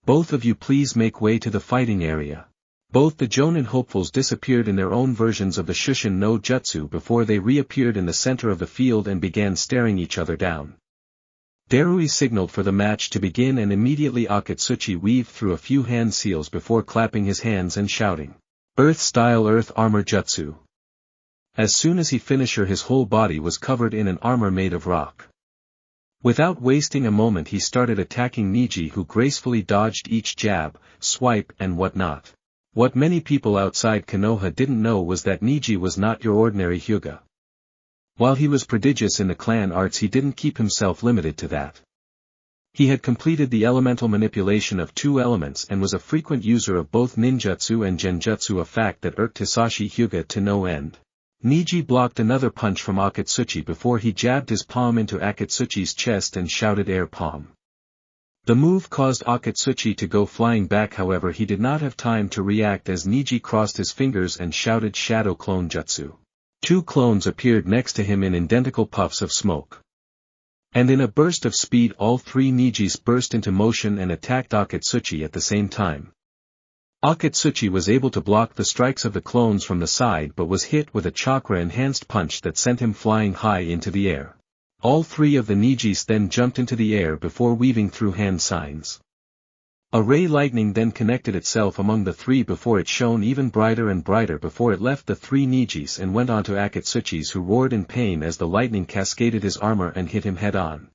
Both of you please make way to the fighting area. Both the Jonin hopefuls disappeared in their own versions of the Shushin no Jutsu before they reappeared in the center of the field and began staring each other down. Darui signaled for the match to begin, and immediately Akatsuchi weaved through a few hand seals before clapping his hands and shouting, Earth-style Earth Armor Jutsu. As soon as he finished, his whole body was covered in an armor made of rock. Without wasting a moment he started attacking Niji, who gracefully dodged each jab, swipe and whatnot. What many people outside Konoha didn't know was that Niji was not your ordinary Hyuga. While he was prodigious in the clan arts, he didn't keep himself limited to that. He had completed the elemental manipulation of two elements and was a frequent user of both ninjutsu and genjutsu, a fact that irked Hisashi Hyuga to no end. Niji blocked another punch from Akatsuchi before he jabbed his palm into Akatsuchi's chest and shouted air palm. The move caused Akatsuchi to go flying back, however he did not have time to react as Niji crossed his fingers and shouted shadow clone jutsu. Two clones appeared next to him in identical puffs of smoke. And in a burst of speed all three Nijis burst into motion and attacked Akatsuchi at the same time. Akatsuchi was able to block the strikes of the clones from the side but was hit with a chakra-enhanced punch that sent him flying high into the air. All three of the Nijis then jumped into the air before weaving through hand signs. A ray lightning then connected itself among the three before it shone even brighter and brighter before it left the three Nijis and went onto Akatsuchi's, who roared in pain as the lightning cascaded his armor and hit him head on.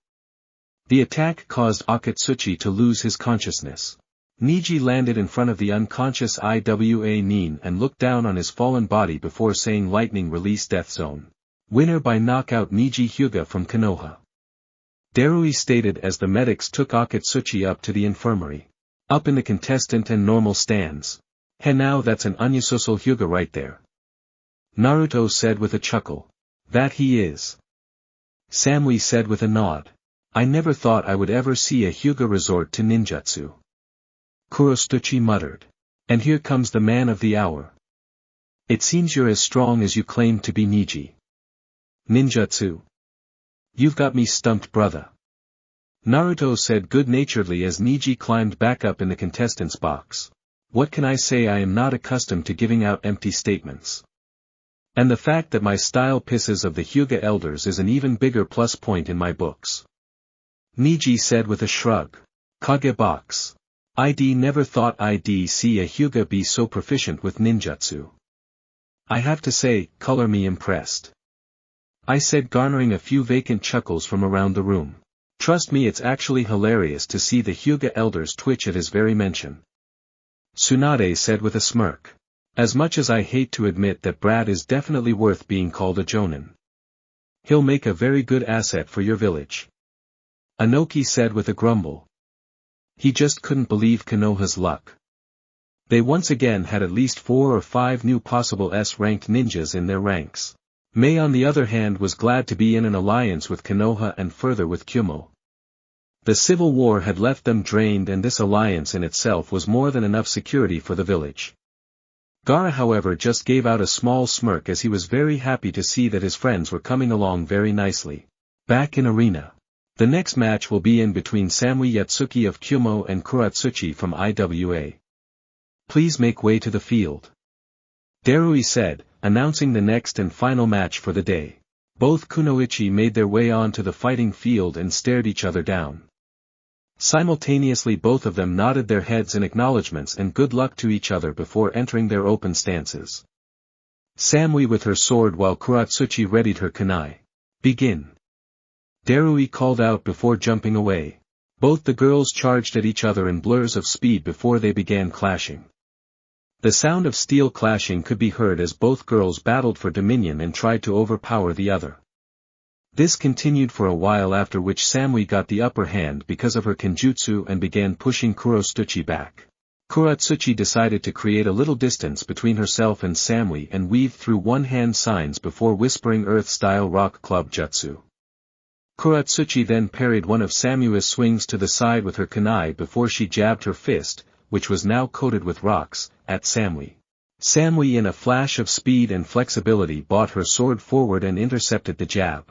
The attack caused Akatsuchi to lose his consciousness. Niji landed in front of the unconscious Iwa Nin and looked down on his fallen body before saying, lightning release death zone. Winner by knockout, Niji Hyuga from Konoha. Darui stated as the medics took Akatsuchi up to the infirmary. Up in the contestant and normal stands. Hey, now that's an unusual Hyuga right there. Naruto said with a chuckle. That he is. Samui said with a nod. I never thought I would ever see a Hyuga resort to ninjutsu. Kurostuchi muttered. And here comes the man of the hour. It seems you're as strong as you claim to be, Niji. Ninjutsu? You've got me stumped, brother. Naruto said good-naturedly as Niji climbed back up in the contestants' box. What can I say? I am not accustomed to giving out empty statements. And the fact that my style pisses of the Hyuga elders is an even bigger plus point in my books. Niji said with a shrug. Kage box. I'd never thought I'd see a Hyuga be so proficient with ninjutsu. I have to say, color me impressed. I said, garnering a few vacant chuckles from around the room. Trust me, it's actually hilarious to see the Hyuga elders twitch at his very mention. Tsunade said with a smirk. As much as I hate to admit that Brad is definitely worth being called a jonin. He'll make a very good asset for your village. Anoki said with a grumble. He just couldn't believe Konoha's luck. They once again had at least 4 or 5 new possible S-ranked ninjas in their ranks. Mei on the other hand was glad to be in an alliance with Konoha and further with Kumo. The civil war had left them drained, and this alliance in itself was more than enough security for the village. Gaara, however, just gave out a small smirk as he was very happy to see that his friends were coming along very nicely. Back in arena. The next match will be in between Samui Yatsuki of Kyumo and Kuratsuchi from IWA. Please make way to the field. Darui said, announcing the next and final match for the day. Both kunoichi made their way onto the fighting field and stared each other down. Simultaneously both of them nodded their heads in acknowledgments and good luck to each other before entering their open stances. Samui with her sword while Kuratsuchi readied her kunai. Begin. Darui called out before jumping away. Both the girls charged at each other in blurs of speed before they began clashing. The sound of steel clashing could be heard as both girls battled for dominion and tried to overpower the other. This continued for a while, after which Samui got the upper hand because of her kenjutsu and began pushing Kuratsuchi back. Kuratsuchi decided to create a little distance between herself and Samui and weaved through one-hand signs before whispering Earth-style rock club jutsu. Kuratsuchi then parried one of Samui's swings to the side with her kunai before she jabbed her fist, which was now coated with rocks, at Samui. Samui in a flash of speed and flexibility brought her sword forward and intercepted the jab.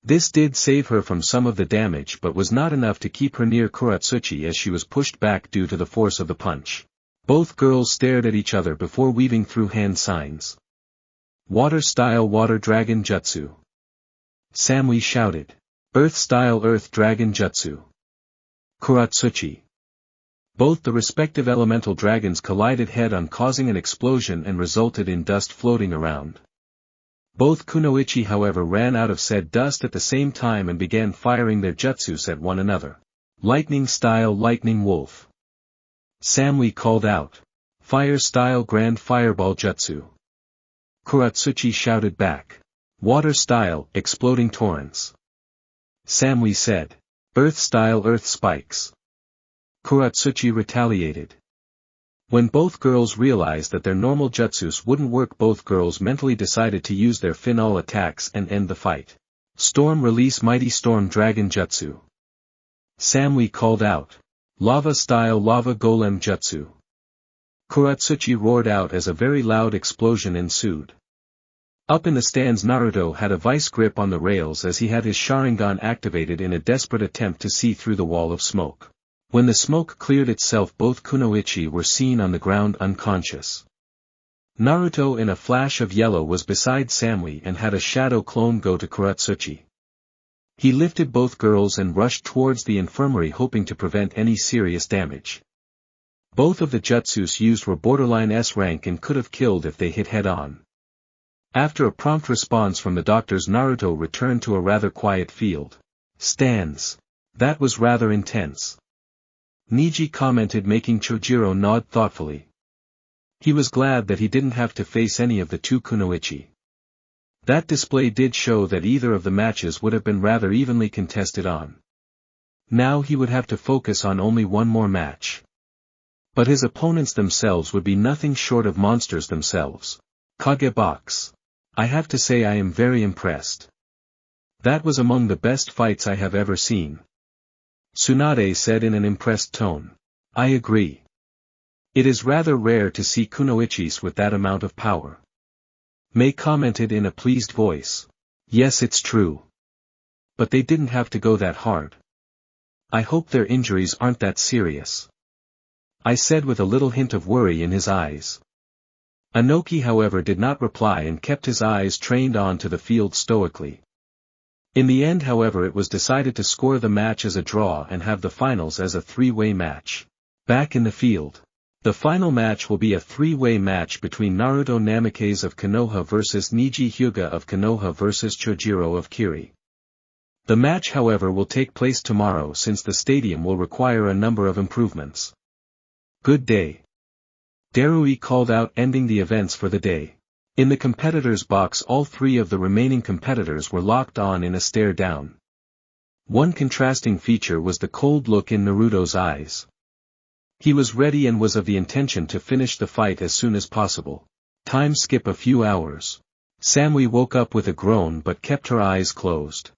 This did save her from some of the damage but was not enough to keep her near Kuratsuchi as she was pushed back due to the force of the punch. Both girls stared at each other before weaving through hand signs. Water-style Water Dragon Jutsu. Samui shouted. Earth-style Earth Dragon Jutsu. Kuratsuchi. Both the respective elemental dragons collided head-on, causing an explosion and resulted in dust floating around. Both kunoichi however ran out of said dust at the same time and began firing their jutsus at one another. Lightning-style Lightning Wolf. Samui called out. Fire-style Grand Fireball Jutsu. Kuratsuchi shouted back. Water-style Exploding Torrents. Samui said. Earth-style Earth Spikes. Kuratsuchi retaliated. When both girls realized that their normal jutsus wouldn't work, both girls mentally decided to use their final attacks and end the fight. Storm Release Mighty Storm Dragon Jutsu. Samui called out. Lava-style Lava Golem Jutsu. Kuratsuchi roared out as a very loud explosion ensued. Up in the stands, Naruto had a vice grip on the rails as he had his Sharingan activated in a desperate attempt to see through the wall of smoke. When the smoke cleared itself, both kunoichi were seen on the ground unconscious. Naruto in a flash of yellow was beside Samui and had a shadow clone go to Kuratsuchi. He lifted both girls and rushed towards the infirmary, hoping to prevent any serious damage. Both of the jutsus used were borderline S rank and could have killed if they hit head-on. After a prompt response from the doctors, Naruto returned to a rather quiet field. Stands. That was rather intense. Niji commented, making Chojiro nod thoughtfully. He was glad that he didn't have to face any of the two kunoichi. That display did show that either of the matches would have been rather evenly contested on. Now he would have to focus on only one more match. But his opponents themselves would be nothing short of monsters themselves. Kage Box. I have to say I am very impressed. That was among the best fights I have ever seen. Tsunade said in an impressed tone. I agree. It is rather rare to see kunoichis with that amount of power. Mei commented in a pleased voice. Yes, it's true. But they didn't have to go that hard. I hope their injuries aren't that serious. I said with a little hint of worry in his eyes. Anoki however did not reply and kept his eyes trained on to the field stoically. In the end however it was decided to score the match as a draw and have the finals as a three-way match. Back in the field. The final match will be a three-way match between Naruto Namikaze of Konoha versus Niji Hyuga of Konoha versus Chojiro of Kiri. The match however will take place tomorrow since the stadium will require a number of improvements. Good day. Darui called out, ending the events for the day. In the competitors' box all three of the remaining competitors were locked on in a stare down. One contrasting feature was the cold look in Naruto's eyes. He was ready and was of the intention to finish the fight as soon as possible. Time skip a few hours. Samui woke up with a groan but kept her eyes closed.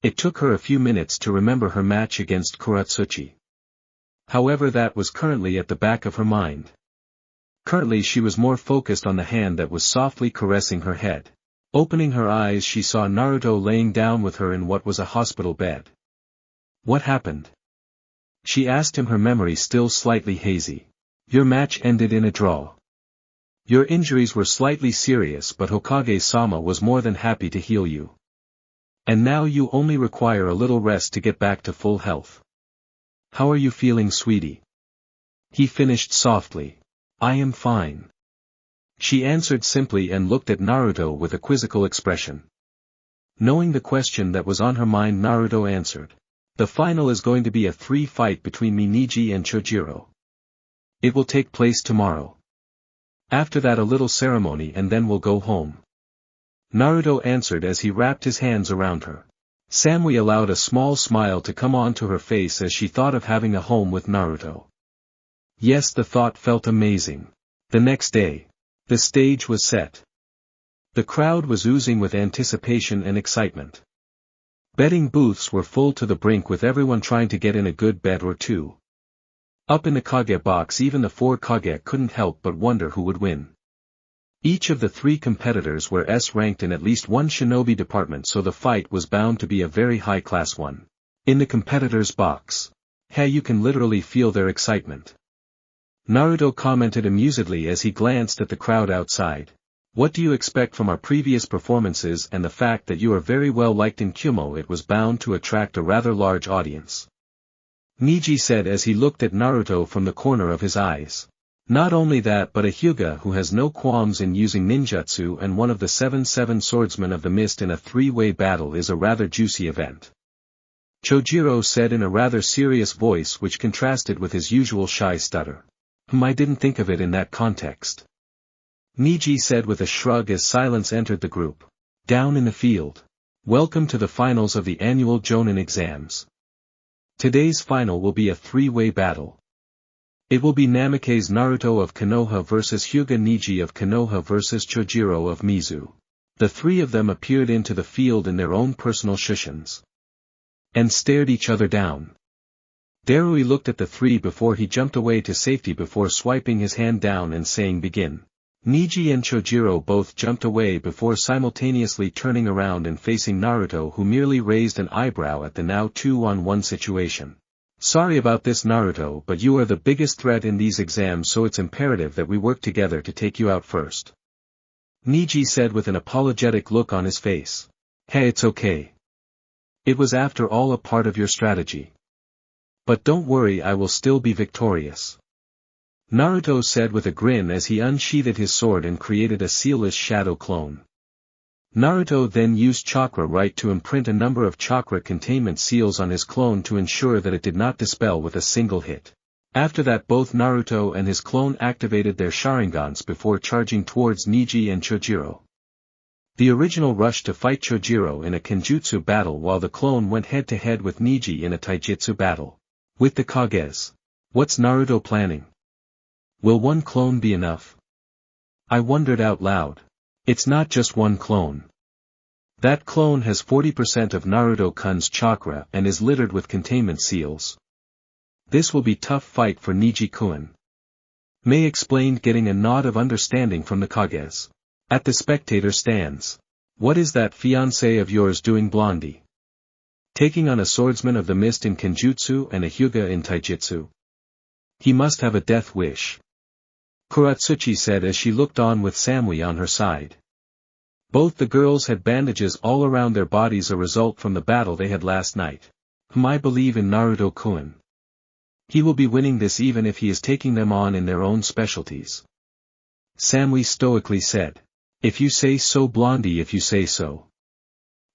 It took her a few minutes to remember her match against Kuratsuchi. However, that was currently at the back of her mind. Currently she was more focused on the hand that was softly caressing her head. Opening her eyes, she saw Naruto laying down with her in what was a hospital bed. What happened? She asked him, her memory still slightly hazy. Your match ended in a draw. Your injuries were slightly serious, but Hokage-sama was more than happy to heal you. And now you only require a little rest to get back to full health. How are you feeling, sweetie? He finished softly. I am fine. She answered simply and looked at Naruto with a quizzical expression. Knowing the question that was on her mind, Naruto answered. The final is going to be a 3-fight between me, Niji, and Chojiro. It will take place tomorrow. After that, a little ceremony, and then we'll go home. Naruto answered as he wrapped his hands around her. Samui allowed a small smile to come onto her face as she thought of having a home with Naruto. Yes, the thought felt amazing. The next day, the stage was set. The crowd was oozing with anticipation and excitement. Betting booths were full to the brink, with everyone trying to get in a good bet or two. Up in the Kage box, even the 4 Kage couldn't help but wonder who would win. Each of the 3 competitors were S-ranked in at least one shinobi department, so the fight was bound to be a very high-class one. In the competitors' box, you can literally feel their excitement. Naruto commented amusedly as he glanced at the crowd outside. What do you expect from our previous performances and the fact that you are very well liked in Kumo? It was bound to attract a rather large audience. Niji said as he looked at Naruto from the corner of his eyes. Not only that, but a Hyuga who has no qualms in using ninjutsu and one of the 7 swordsmen of the mist in a 3-way battle is a rather juicy event. Chojiro said in a rather serious voice which contrasted with his usual shy stutter. I didn't think of it in that context. Niji said with a shrug as silence entered the group. Down in the field. Welcome to the finals of the annual Jonin exams. Today's final will be a 3-way battle. It will be Namikaze Naruto of Konoha versus Hyuga Niji of Konoha versus Chojiro of Mizu. The 3 of them appeared into the field in their own personal shushens. And stared each other down. Darui looked at the 3 before he jumped away to safety before swiping his hand down and saying begin. Niji and Chojiro both jumped away before simultaneously turning around and facing Naruto, who merely raised an eyebrow at the now 2-on-1 situation. Sorry about this, Naruto, but you are the biggest threat in these exams, so it's imperative that we work together to take you out first. Niji said with an apologetic look on his face. Hey, it's okay. It was after all a part of your strategy. But don't worry, I will still be victorious. Naruto said with a grin as he unsheathed his sword and created a sealless shadow clone. Naruto then used chakra right to imprint a number of chakra containment seals on his clone to ensure that it did not dispel with a single hit. After that, both Naruto and his clone activated their Sharingans before charging towards Niji and Chojiro. The original rushed to fight Chojiro in a Kenjutsu battle while the clone went head-to-head with Niji in a Taijutsu battle. With the Kages. What's Naruto planning? Will one clone be enough? I wondered out loud. It's not just one clone. That clone has 40% of Naruto-kun's chakra and is littered with containment seals. This will be tough fight for Niji-kun. Mei explained, getting a nod of understanding from the Kages. At the spectator stands. What is that fiancé of yours doing, Blondie? Taking on a swordsman of the mist in Kenjutsu and a Hyuga in Taijutsu? He must have a death wish. Kuratsuchi said as she looked on with Samui on her side. Both the girls had bandages all around their bodies, a result from the battle they had last night. I believe in Naruto-kun. He will be winning this even if he is taking them on in their own specialties. Samui stoically said. If you say so, Blondie, if you say so.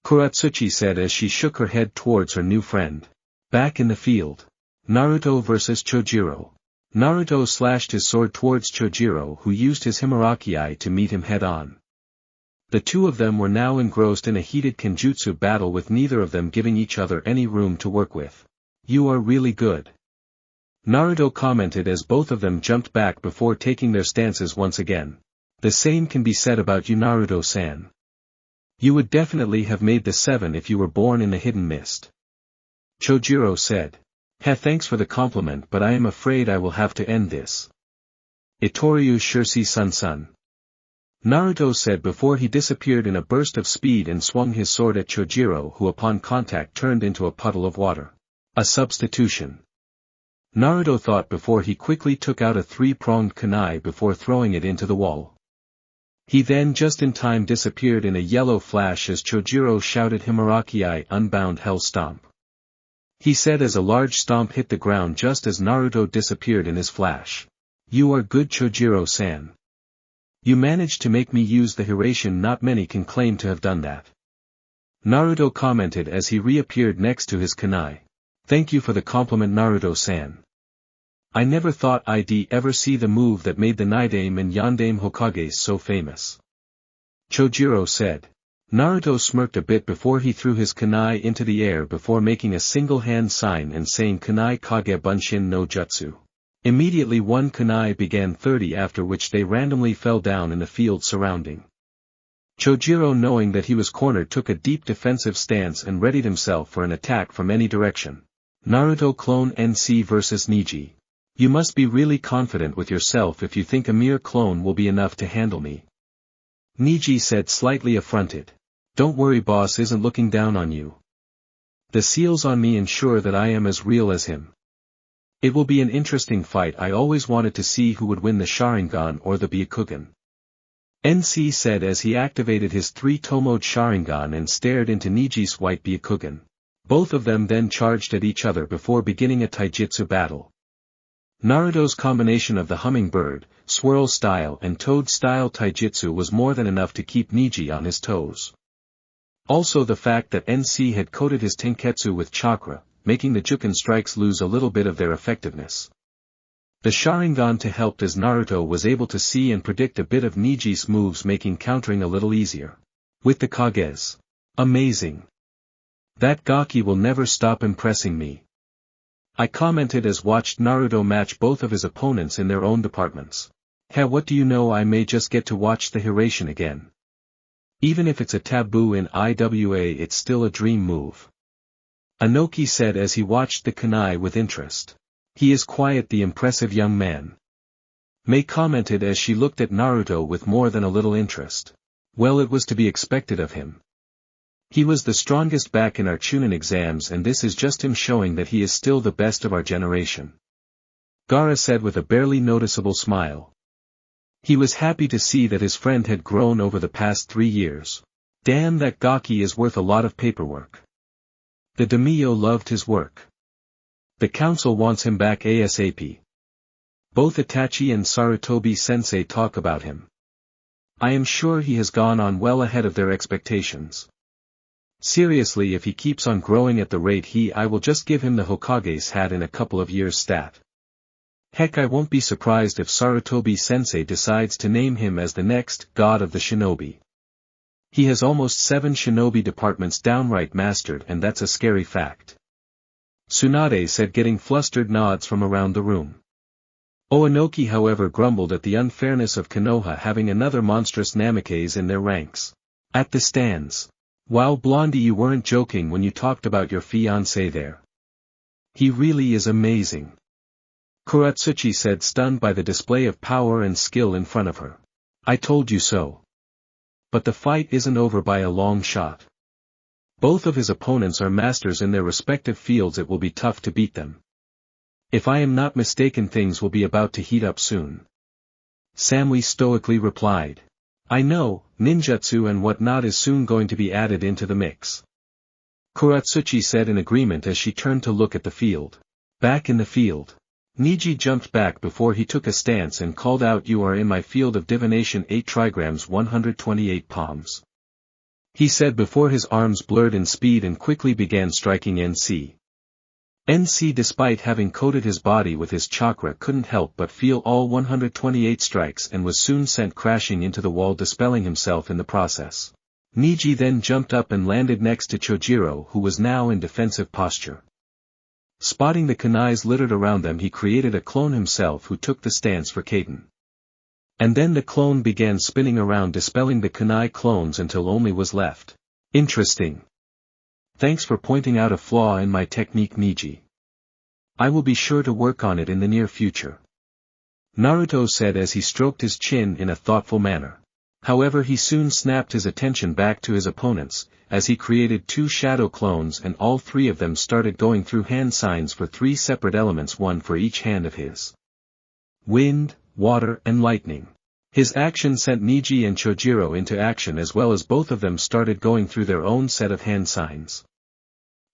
Kuratsuchi said as she shook her head towards her new friend. Back in the field. Naruto versus Chojiro. Naruto slashed his sword towards Chojiro, who used his Himuraki to meet him head-on. The 2 of them were now engrossed in a heated Kenjutsu battle, with neither of them giving each other any room to work with. You are really good. Naruto commented as both of them jumped back before taking their stances once again. The same can be said about you, Naruto-san. You would definitely have made the 7 if you were born in the hidden mist. Chojiro said. Thanks for the compliment, but I am afraid I will have to end this. Itoriu Shirsi Sun. Naruto said before he disappeared in a burst of speed and swung his sword at Chojiro, who upon contact turned into a puddle of water. A substitution. Naruto thought before he quickly took out a three-pronged kunai before throwing it into the wall. He then just in time disappeared in a yellow flash as Chojiro shouted Himuraki unbound hell stomp. He said as a large stomp hit the ground just as Naruto disappeared in his flash. You are good Chojiro-san. You managed to make me use the Hiraition, not many can claim to have done that. Naruto commented as he reappeared next to his kunai. Thank you for the compliment Naruto-san. I never thought I'd ever see the move that made the Nidaime and Yondaime Hokages so famous. Chojiro said. Naruto smirked a bit before he threw his kunai into the air before making a single hand sign and saying Kunai Kage Bunshin no Jutsu. Immediately one kunai began 30 after which they randomly fell down in the field surrounding. Chojiro, knowing that he was cornered, took a deep defensive stance and readied himself for an attack from any direction. Naruto clone NC vs Niji. You must be really confident with yourself if you think a mere clone will be enough to handle me. Niji said, slightly affronted. Don't worry, boss isn't looking down on you. The seals on me ensure that I am as real as him. It will be an interesting fight. I always wanted to see who would win the Sharingan or the Byakugan. NC said as he activated his three-tomoed Sharingan and stared into Niji's white Byakugan. Both of them then charged at each other before beginning a taijutsu battle. Naruto's combination of the hummingbird, swirl style and toad style taijutsu was more than enough to keep Niji on his toes. Also the fact that NC had coated his tenketsu with chakra, making the Juken strikes lose a little bit of their effectiveness. The Sharingan to helped as Naruto was able to see and predict a bit of Niji's moves, making countering a little easier. With the Kages. Amazing. That Gaki will never stop impressing me. I commented as watched Naruto match both of his opponents in their own departments. Hey, what do you know, I may just get to watch the Hiraition again. Even if it's a taboo in IWA, it's still a dream move. Anoki said as he watched the kunai with interest. He is quite the impressive young man. Mei commented as she looked at Naruto with more than a little interest. Well, it was to be expected of him. He was the strongest back in our Chunin exams, and this is just him showing that he is still the best of our generation. Gaara said with a barely noticeable smile. He was happy to see that his friend had grown over the past 3 years. Damn, that Gaki is worth a lot of paperwork. The daimyo loved his work. The council wants him back ASAP. Both Itachi and Sarutobi sensei talk about him. I am sure he has gone on well ahead of their expectations. Seriously, if he keeps on growing at the rate I will just give him the Hokage's hat in a couple of years stat. Heck, I won't be surprised if Sarutobi sensei decides to name him as the next god of the shinobi. He has almost 7 shinobi departments downright mastered, and that's a scary fact. Tsunade said, getting flustered nods from around the room. Oanoki however grumbled at the unfairness of Konoha having another monstrous Namikaze in their ranks. At the stands. Wow, Blondie, you weren't joking when you talked about your fiancé there. He really is amazing. Kuratsuchi said, stunned by the display of power and skill in front of her. I told you so. But the fight isn't over by a long shot. Both of his opponents are masters in their respective fields. It will be tough to beat them. If I am not mistaken, things will be about to heat up soon. Samui stoically replied. I know, ninjutsu and whatnot is soon going to be added into the mix. Kuratsuchi said in agreement as she turned to look at the field. Back in the field. Niji jumped back before he took a stance and called out, you are in my field of divination 8 trigrams 128 palms. He said before his arms blurred in speed and quickly began striking NC. NC, despite having coated his body with his chakra, couldn't help but feel all 128 strikes and was soon sent crashing into the wall, dispelling himself in the process. Niji then jumped up and landed next to Chojiro, who was now in defensive posture. Spotting the kunais littered around them, he created a clone himself who took the stance for Kaiten. And then the clone began spinning around, dispelling the kunai clones until only was left. Interesting. Thanks for pointing out a flaw in my technique, Niji. I will be sure to work on it in the near future. Naruto said as he stroked his chin in a thoughtful manner. However, he soon snapped his attention back to his opponents, as he created 2 shadow clones and all 3 of them started going through hand signs for 3 separate elements, one for each hand of his. Wind, water and lightning. His action sent Niji and Chojiro into action, as well as both of them started going through their own set of hand signs.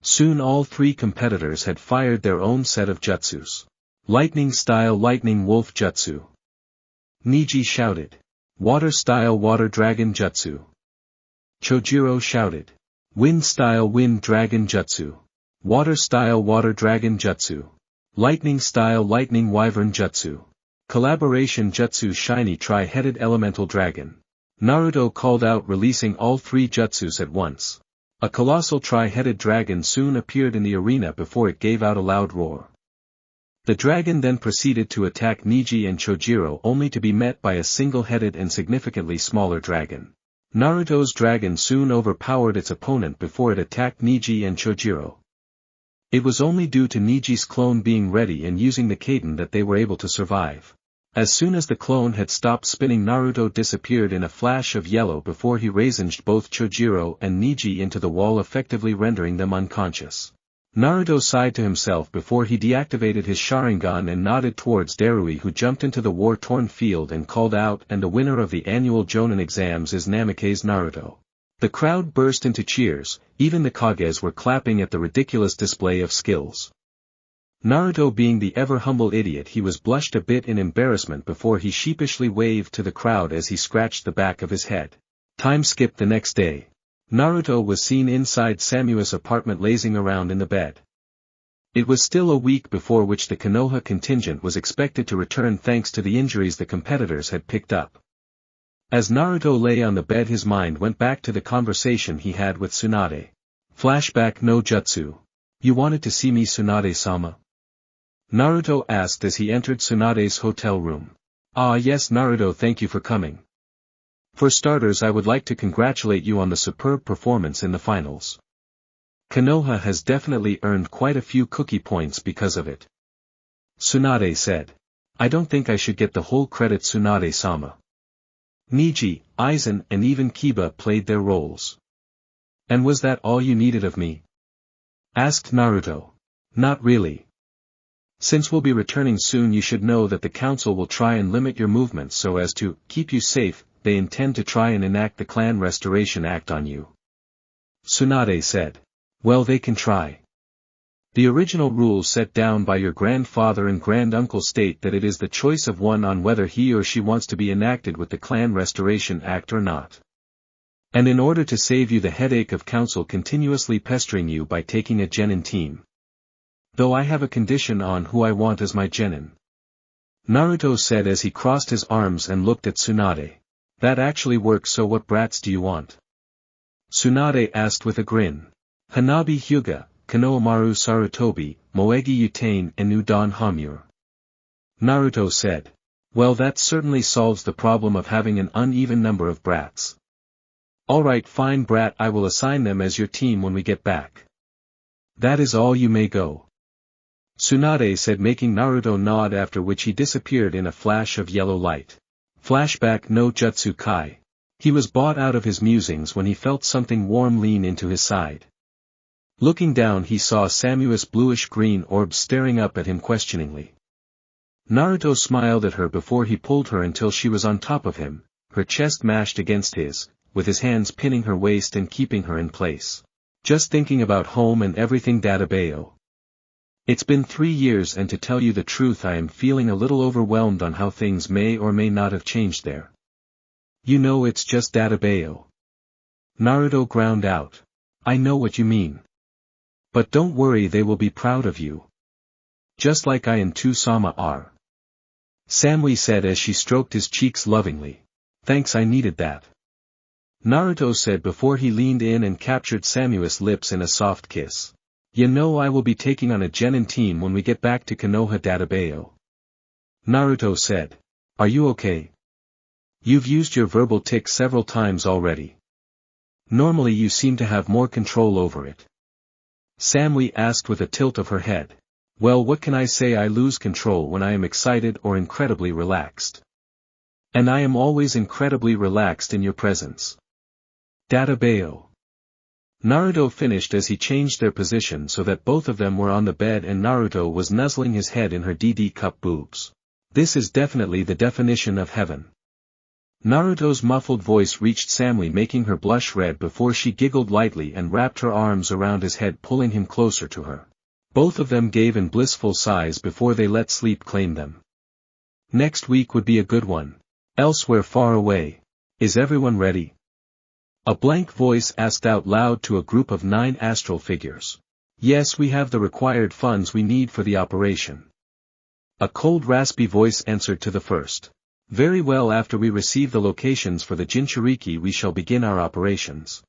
Soon all 3 competitors had fired their own set of jutsus. Lightning style Lightning Wolf Jutsu. Niji shouted. Water style Water Dragon Jutsu. Chojiro shouted. Wind style Wind Dragon Jutsu. Water style Water Dragon Jutsu. Lightning style Lightning Wyvern Jutsu. Collaboration Jutsu Shiny Tri-Headed Elemental Dragon. Naruto called out, releasing all 3 jutsus at once. A colossal tri-headed dragon soon appeared in the arena before it gave out a loud roar. The dragon then proceeded to attack Niji and Chojiro, only to be met by a single-headed and significantly smaller dragon. Naruto's dragon soon overpowered its opponent before it attacked Niji and Chojiro. It was only due to Niji's clone being ready and using the Kaden that they were able to survive. As soon as the clone had stopped spinning, Naruto disappeared in a flash of yellow before he razed both Chojiro and Niji into the wall, effectively rendering them unconscious. Naruto sighed to himself before he deactivated his Sharingan and nodded towards Darui, who jumped into the war-torn field and called out, "And the winner of the annual Jonin exams is Namikaze Naruto." The crowd burst into cheers, even the Kages were clapping at the ridiculous display of skills. Naruto, being the ever-humble idiot he was, blushed a bit in embarrassment before he sheepishly waved to the crowd as he scratched the back of his head. Time skip the next day. Naruto was seen inside Samu's apartment lazing around in the bed. It was still a week before which the Konoha contingent was expected to return thanks to the injuries the competitors had picked up. As Naruto lay on the bed, his mind went back to the conversation he had with Tsunade. Flashback no jutsu. You wanted to see me, Tsunade-sama? Naruto asked as he entered Tsunade's hotel room. Ah yes Naruto, thank you for coming. For starters, I would like to congratulate you on the superb performance in the finals. Konoha has definitely earned quite a few cookie points because of it. Tsunade said. I don't think I should get the whole credit, Tsunade-sama. Niji, Aizen and even Kiba played their roles. And was that all you needed of me? Asked Naruto. Not really. Since we'll be returning soon, you should know that the council will try and limit your movements so as to keep you safe. They intend to try and enact the Clan Restoration Act on you. Tsunade said. Well, they can try. The original rules set down by your grandfather and granduncle state that it is the choice of one on whether he or she wants to be enacted with the Clan Restoration Act or not. And in order to save you the headache of council continuously pestering you by taking a genin team. Though I have a condition on who I want as my genin. Naruto said as he crossed his arms and looked at Tsunade. That actually works, so what brats do you want? Tsunade asked with a grin. Hanabi Hyuga, Konohamaru Sarutobi, Moegi Utane and Udon Hamur. Naruto said. Well, that certainly solves the problem of having an uneven number of brats. Alright, fine brat, I will assign them as your team when we get back. That is all, you may go. Tsunade said, making Naruto nod, after which he disappeared in a flash of yellow light. Flashback no Jutsu Kai. He was brought out of his musings when he felt something warm lean into his side. Looking down, he saw Samu's bluish-green orb staring up at him questioningly. Naruto smiled at her before he pulled her until she was on top of him, her chest mashed against his, with his hands pinning her waist and keeping her in place. Just thinking about home and everything, Databeo. It's been 3 years, and to tell you the truth, I am feeling a little overwhelmed on how things may or may not have changed there. You know, it's just Databeo. Naruto ground out. I know what you mean. But don't worry, they will be proud of you. Just like I and Tu-sama are. Samui said as she stroked his cheeks lovingly. Thanks, I needed that. Naruto said before he leaned in and captured Samu's lips in a soft kiss. You know, I will be taking on a genin team when we get back to Konoha, Databeo. Naruto said. Are you okay? You've used your verbal tick several times already. Normally you seem to have more control over it. Samui asked with a tilt of her head. Well, what can I say, I lose control when I am excited or incredibly relaxed. And I am always incredibly relaxed in your presence. Databeo. Naruto finished as he changed their position so that both of them were on the bed and Naruto was nuzzling his head in her DD cup boobs. This is definitely the definition of heaven. Naruto's muffled voice reached Samui, making her blush red before she giggled lightly and wrapped her arms around his head, pulling him closer to her. Both of them gave in blissful sighs before they let sleep claim them. Next week would be a good one. Elsewhere far away. Is everyone ready? A blank voice asked out loud to a group of 9 astral figures. Yes, we have the required funds we need for the operation. A cold raspy voice answered to the first. Very well, after we receive the locations for the Jinchuriki we shall begin our operations.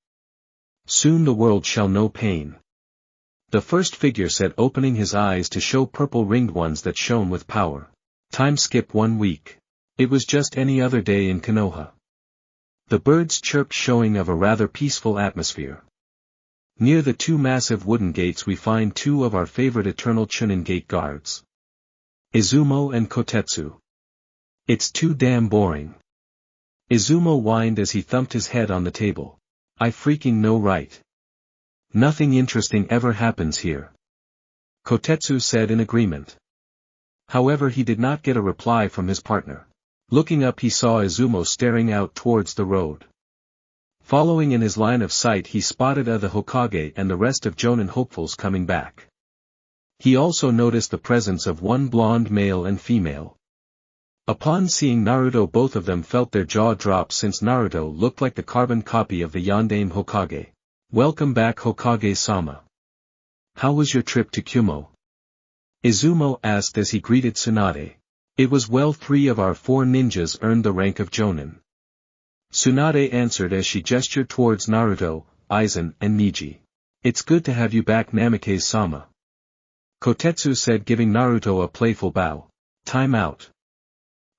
Soon the world shall know pain. The first figure said, opening his eyes to show purple ringed ones that shone with power. Time skip 1 week. It was just any other day in Konoha. The birds chirped, showing of a rather peaceful atmosphere. Near the 2 massive wooden gates we find 2 of our favorite eternal Chunin gate guards. Izumo and Kotetsu. It's too damn boring. Izumo whined as he thumped his head on the table. I freaking know, right? Nothing interesting ever happens here. Kotetsu said in agreement. However, he did not get a reply from his partner. Looking up, he saw Izumo staring out towards the road. Following in his line of sight, he spotted the Hokage and the rest of Jonin hopefuls coming back. He also noticed the presence of 1 blonde male and female. Upon seeing Naruto, both of them felt their jaw drop, since Naruto looked like the carbon copy of the Yondaime Hokage. Welcome back, Hokage-sama. How was your trip to Kumo? Izumo asked as he greeted Tsunade. It was well. 3 of our 4 ninjas earned the rank of Jonin. Tsunade answered as she gestured towards Naruto, Aizen, and Niji. It's good to have you back, Namikaze-sama. Kotetsu said, giving Naruto a playful bow. Time out.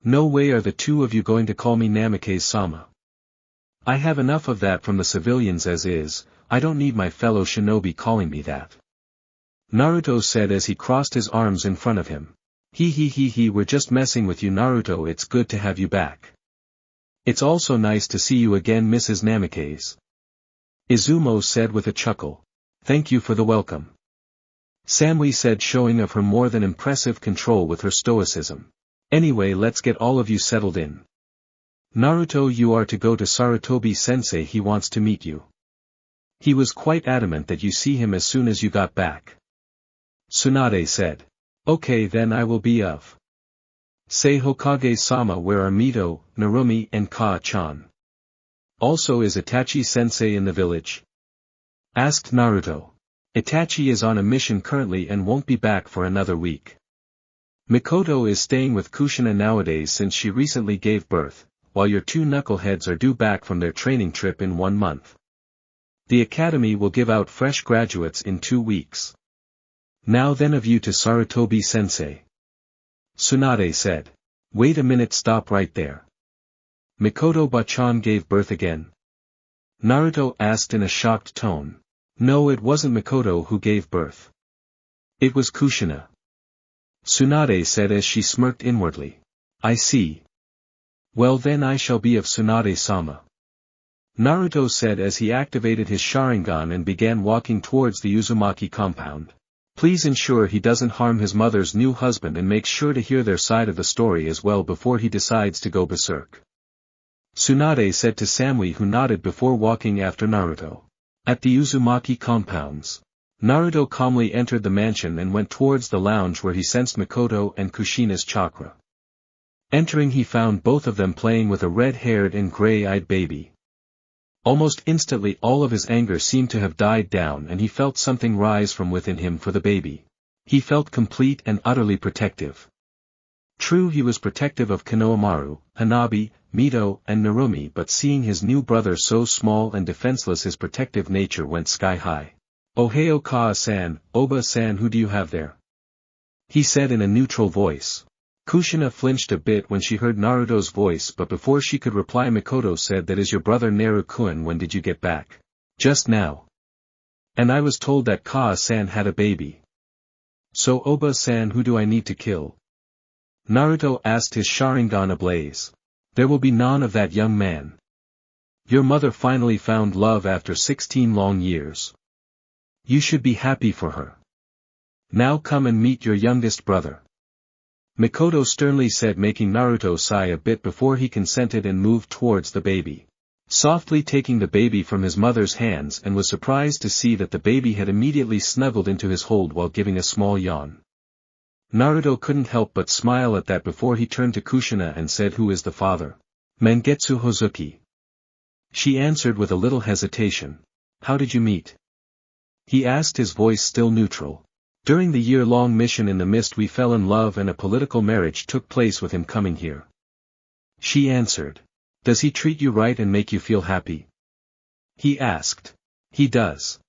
No way are the 2 of you going to call me Namikaze-sama. I have enough of that from the civilians as is. I don't need my fellow shinobi calling me that. Naruto said as he crossed his arms in front of him. We're just messing with you, Naruto. It's good to have you back. It's also nice to see you again, Mrs. Namikaze. Izumo said with a chuckle. Thank you for the welcome. Samui said, showing of her more than impressive control with her stoicism. Anyway, let's get all of you settled in. Naruto, you are to go to Sarutobi-sensei, he wants to meet you. He was quite adamant that you see him as soon as you got back. Tsunade said. Okay, then I will be of. Say, Hokage-sama, where are Mito, Narumi, and Ka-chan? Also, is Itachi-sensei in the village? Asked Naruto. Itachi is on a mission currently and won't be back for another week. Mikoto is staying with Kushina nowadays since she recently gave birth, while your 2 knuckleheads are due back from their training trip in 1 month. The academy will give out fresh graduates in 2 weeks. Now then, of you to Sarutobi-sensei. Tsunade said. Wait a minute, stop right there. Mikoto-bachan gave birth again? Naruto asked in a shocked tone. No, it wasn't Mikoto who gave birth. It was Kushina. Tsunade said as she smirked inwardly. I see. Well then, I shall be of Tsunade-sama. Naruto said as he activated his Sharingan and began walking towards the Uzumaki compound. Please ensure he doesn't harm his mother's new husband and make sure to hear their side of the story as well before he decides to go berserk. Tsunade said to Samui, who nodded before walking after Naruto. At the Uzumaki compounds, Naruto calmly entered the mansion and went towards the lounge where he sensed Mikoto and Kushina's chakra. Entering, he found both of them playing with a red-haired and gray-eyed baby. Almost instantly all of his anger seemed to have died down and he felt something rise from within him for the baby. He felt complete and utterly protective. True, he was protective of Konohamaru, Hanabi, Mito, and Narumi, but seeing his new brother so small and defenseless, his protective nature went sky high. Ohio Kaa-san, Oba-san, who do you have there? He said in a neutral voice. Kushina flinched a bit when she heard Naruto's voice, but before she could reply, Mikoto said, that is your brother Naru-kun. When did you get back? Just now. And I was told that Kaa-san had a baby. So Oba-san, who do I need to kill? Naruto asked, his Sharingan ablaze. There will be none of that, young man. Your mother finally found love after 16 long years. You should be happy for her. Now come and meet your youngest brother. Mikoto sternly said, making Naruto sigh a bit before he consented and moved towards the baby. Softly taking the baby from his mother's hands, and was surprised to see that the baby had immediately snuggled into his hold while giving a small yawn. Naruto couldn't help but smile at that before he turned to Kushina and said, "Who is the father?" "Mangetsu Hozuki." She answered with a little hesitation. "How did you meet?" he asked, his voice still neutral. "During the year-long mission in the mist we fell in love and a political marriage took place with him coming here," she answered. "Does he treat you right and make you feel happy?" he asked. "He does,"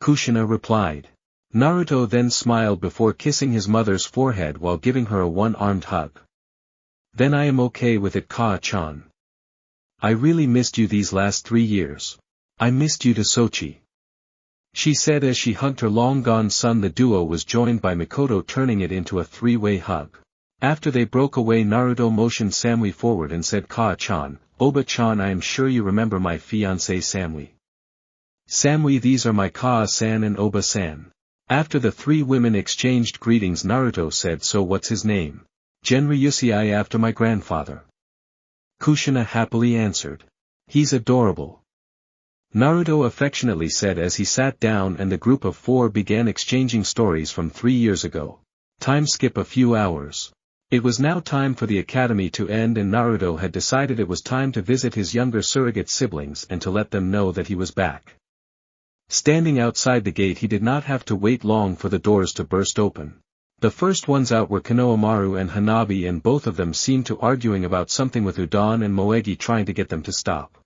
Kushina replied. Naruto then smiled before kissing his mother's forehead while giving her a one-armed hug. "Then I am okay with it, Kaa-chan. I really missed you these last 3 years. I missed you to Sochi," she said as she hugged her long-gone son. The duo was joined by Mikoto, turning it into a 3-way hug. After they broke away, Naruto motioned Samui forward and said, "Kaa-chan, Oba-chan, I am sure you remember my fiancé Samui." "Samui, these are my Kaa-san and Oba-san." After the 3 women exchanged greetings, Naruto said, "So what's his name?" "Genryusei, after my grandfather," Kushina happily answered. "He's adorable," Naruto affectionately said as he sat down and the group of 4 began exchanging stories from 3 years ago. Time skip a few hours. It was now time for the academy to end, and Naruto had decided it was time to visit his younger surrogate siblings and to let them know that he was back. Standing outside the gate, he did not have to wait long for the doors to burst open. The first ones out were Konohamaru and Hanabi, and both of them seemed to arguing about something with Udon and Moegi, trying to get them to stop.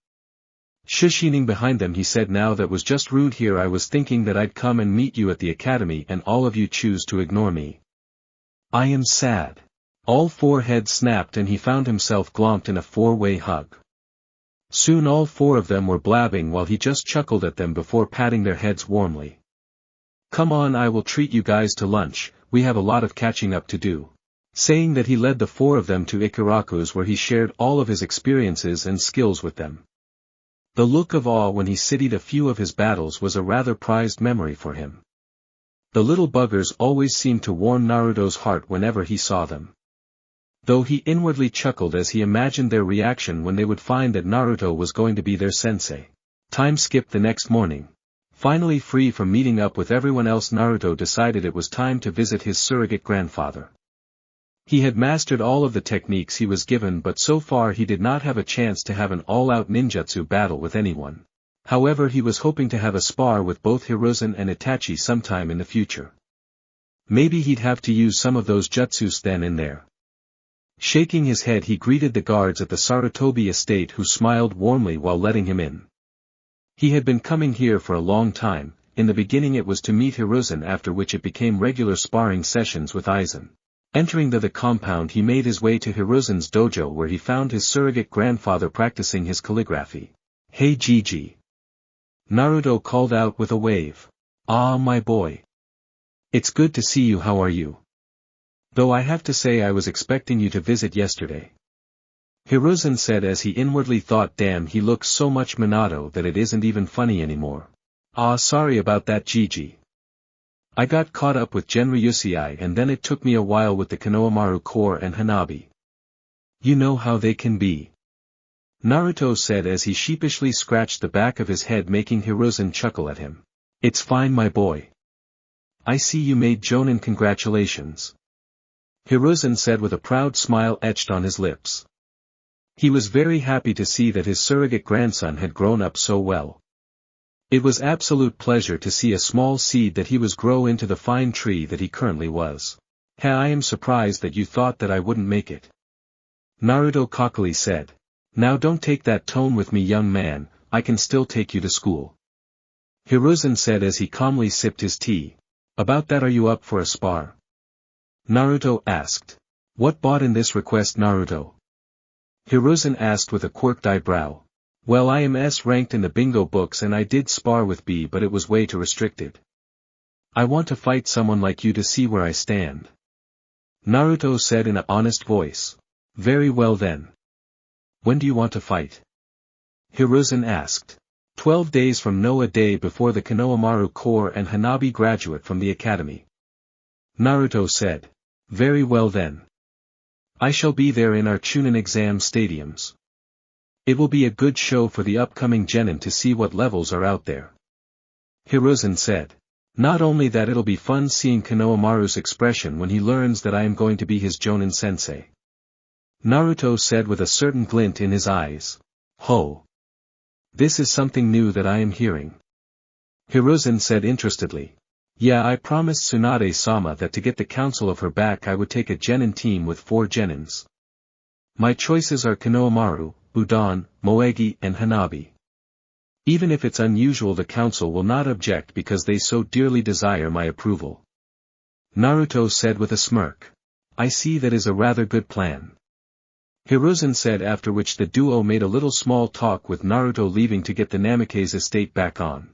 Shushing behind them, he said, "Now that was just rude here. I was thinking that I'd come and meet you at the academy and all of you choose to ignore me. I am sad." All 4 heads snapped and he found himself glomped in a 4-way hug. Soon all 4 of them were blabbing while he just chuckled at them before patting their heads warmly. "Come on, I will treat you guys to lunch, we have a lot of catching up to do." Saying that, he led the 4 of them to Ikaraku's, where he shared all of his experiences and skills with them. The look of awe when he studied a few of his battles was a rather prized memory for him. The little buggers always seemed to warm Naruto's heart whenever he saw them. Though he inwardly chuckled as he imagined their reaction when they would find that Naruto was going to be their sensei. Time skip the next morning. Finally free from meeting up with everyone else, Naruto decided it was time to visit his surrogate grandfather. He had mastered all of the techniques he was given, but so far he did not have a chance to have an all-out ninjutsu battle with anyone. However, he was hoping to have a spar with both Hiruzen and Itachi sometime in the future. Maybe he'd have to use some of those jutsus then and there. Shaking his head, he greeted the guards at the Sarutobi estate, who smiled warmly while letting him in. He had been coming here for a long time. In the beginning it was to meet Hiruzen, after which it became regular sparring sessions with Aizen. Entering the compound, he made his way to Hiruzen's dojo, where he found his surrogate grandfather practicing his calligraphy. "Hey Gigi," Naruto called out with a wave. "Ah, my boy. It's good to see you. How are you? Though I have to say I was expecting you to visit yesterday," Hiruzen said as he inwardly thought, "Damn, he looks so much Minato that it isn't even funny anymore." "Ah, sorry about that, Gigi. I got caught up with Genryusei and then it took me a while with the Konohamaru Corps and Hanabi. You know how they can be," Naruto said as he sheepishly scratched the back of his head, making Hiruzen chuckle at him. "It's fine, my boy. I see you made Jonin, congratulations," Hiruzen said with a proud smile etched on his lips. He was very happy to see that his surrogate grandson had grown up so well. It was absolute pleasure to see a small seed that he was grow into the fine tree that he currently was. "I am surprised that you thought that I wouldn't make it," Naruto cockily said. "Now don't take that tone with me, young man, I can still take you to school," Hiruzen said as he calmly sipped his tea. "About that, are you up for a spar?" Naruto asked. "What brought in this request, Naruto?" Hiruzen asked with a quirked eyebrow. "Well, I am S-ranked in the bingo books and I did spar with B, but it was way too restricted. I want to fight someone like you to see where I stand," Naruto said in an honest voice. "Very well then. When do you want to fight? Hiruzen asked. 12 days from now, a day before the Konohamaru Corps and Hanabi graduate from the academy. Naruto said. Very well then. I shall be there in our Chunin exam stadiums. It will be a good show for the upcoming genin to see what levels are out there. Hiruzen said. Not only that, it'll be fun seeing Konohamaru's expression when he learns that I am going to be his Jonin sensei. Naruto said with a certain glint in his eyes. Ho! This is something new that I am hearing. Hiruzen said interestedly. Yeah, I promised Tsunade-sama that to get the counsel of her back I would take a genin team with 4 genins. My choices are Konohamaru, Udon, Moegi and Hanabi. Even if it's unusual, the council will not object because they so dearly desire my approval. Naruto said with a smirk. I see, that is a rather good plan. Hiruzen said, after which the duo made a little small talk with Naruto leaving to get the Namikaze estate back on.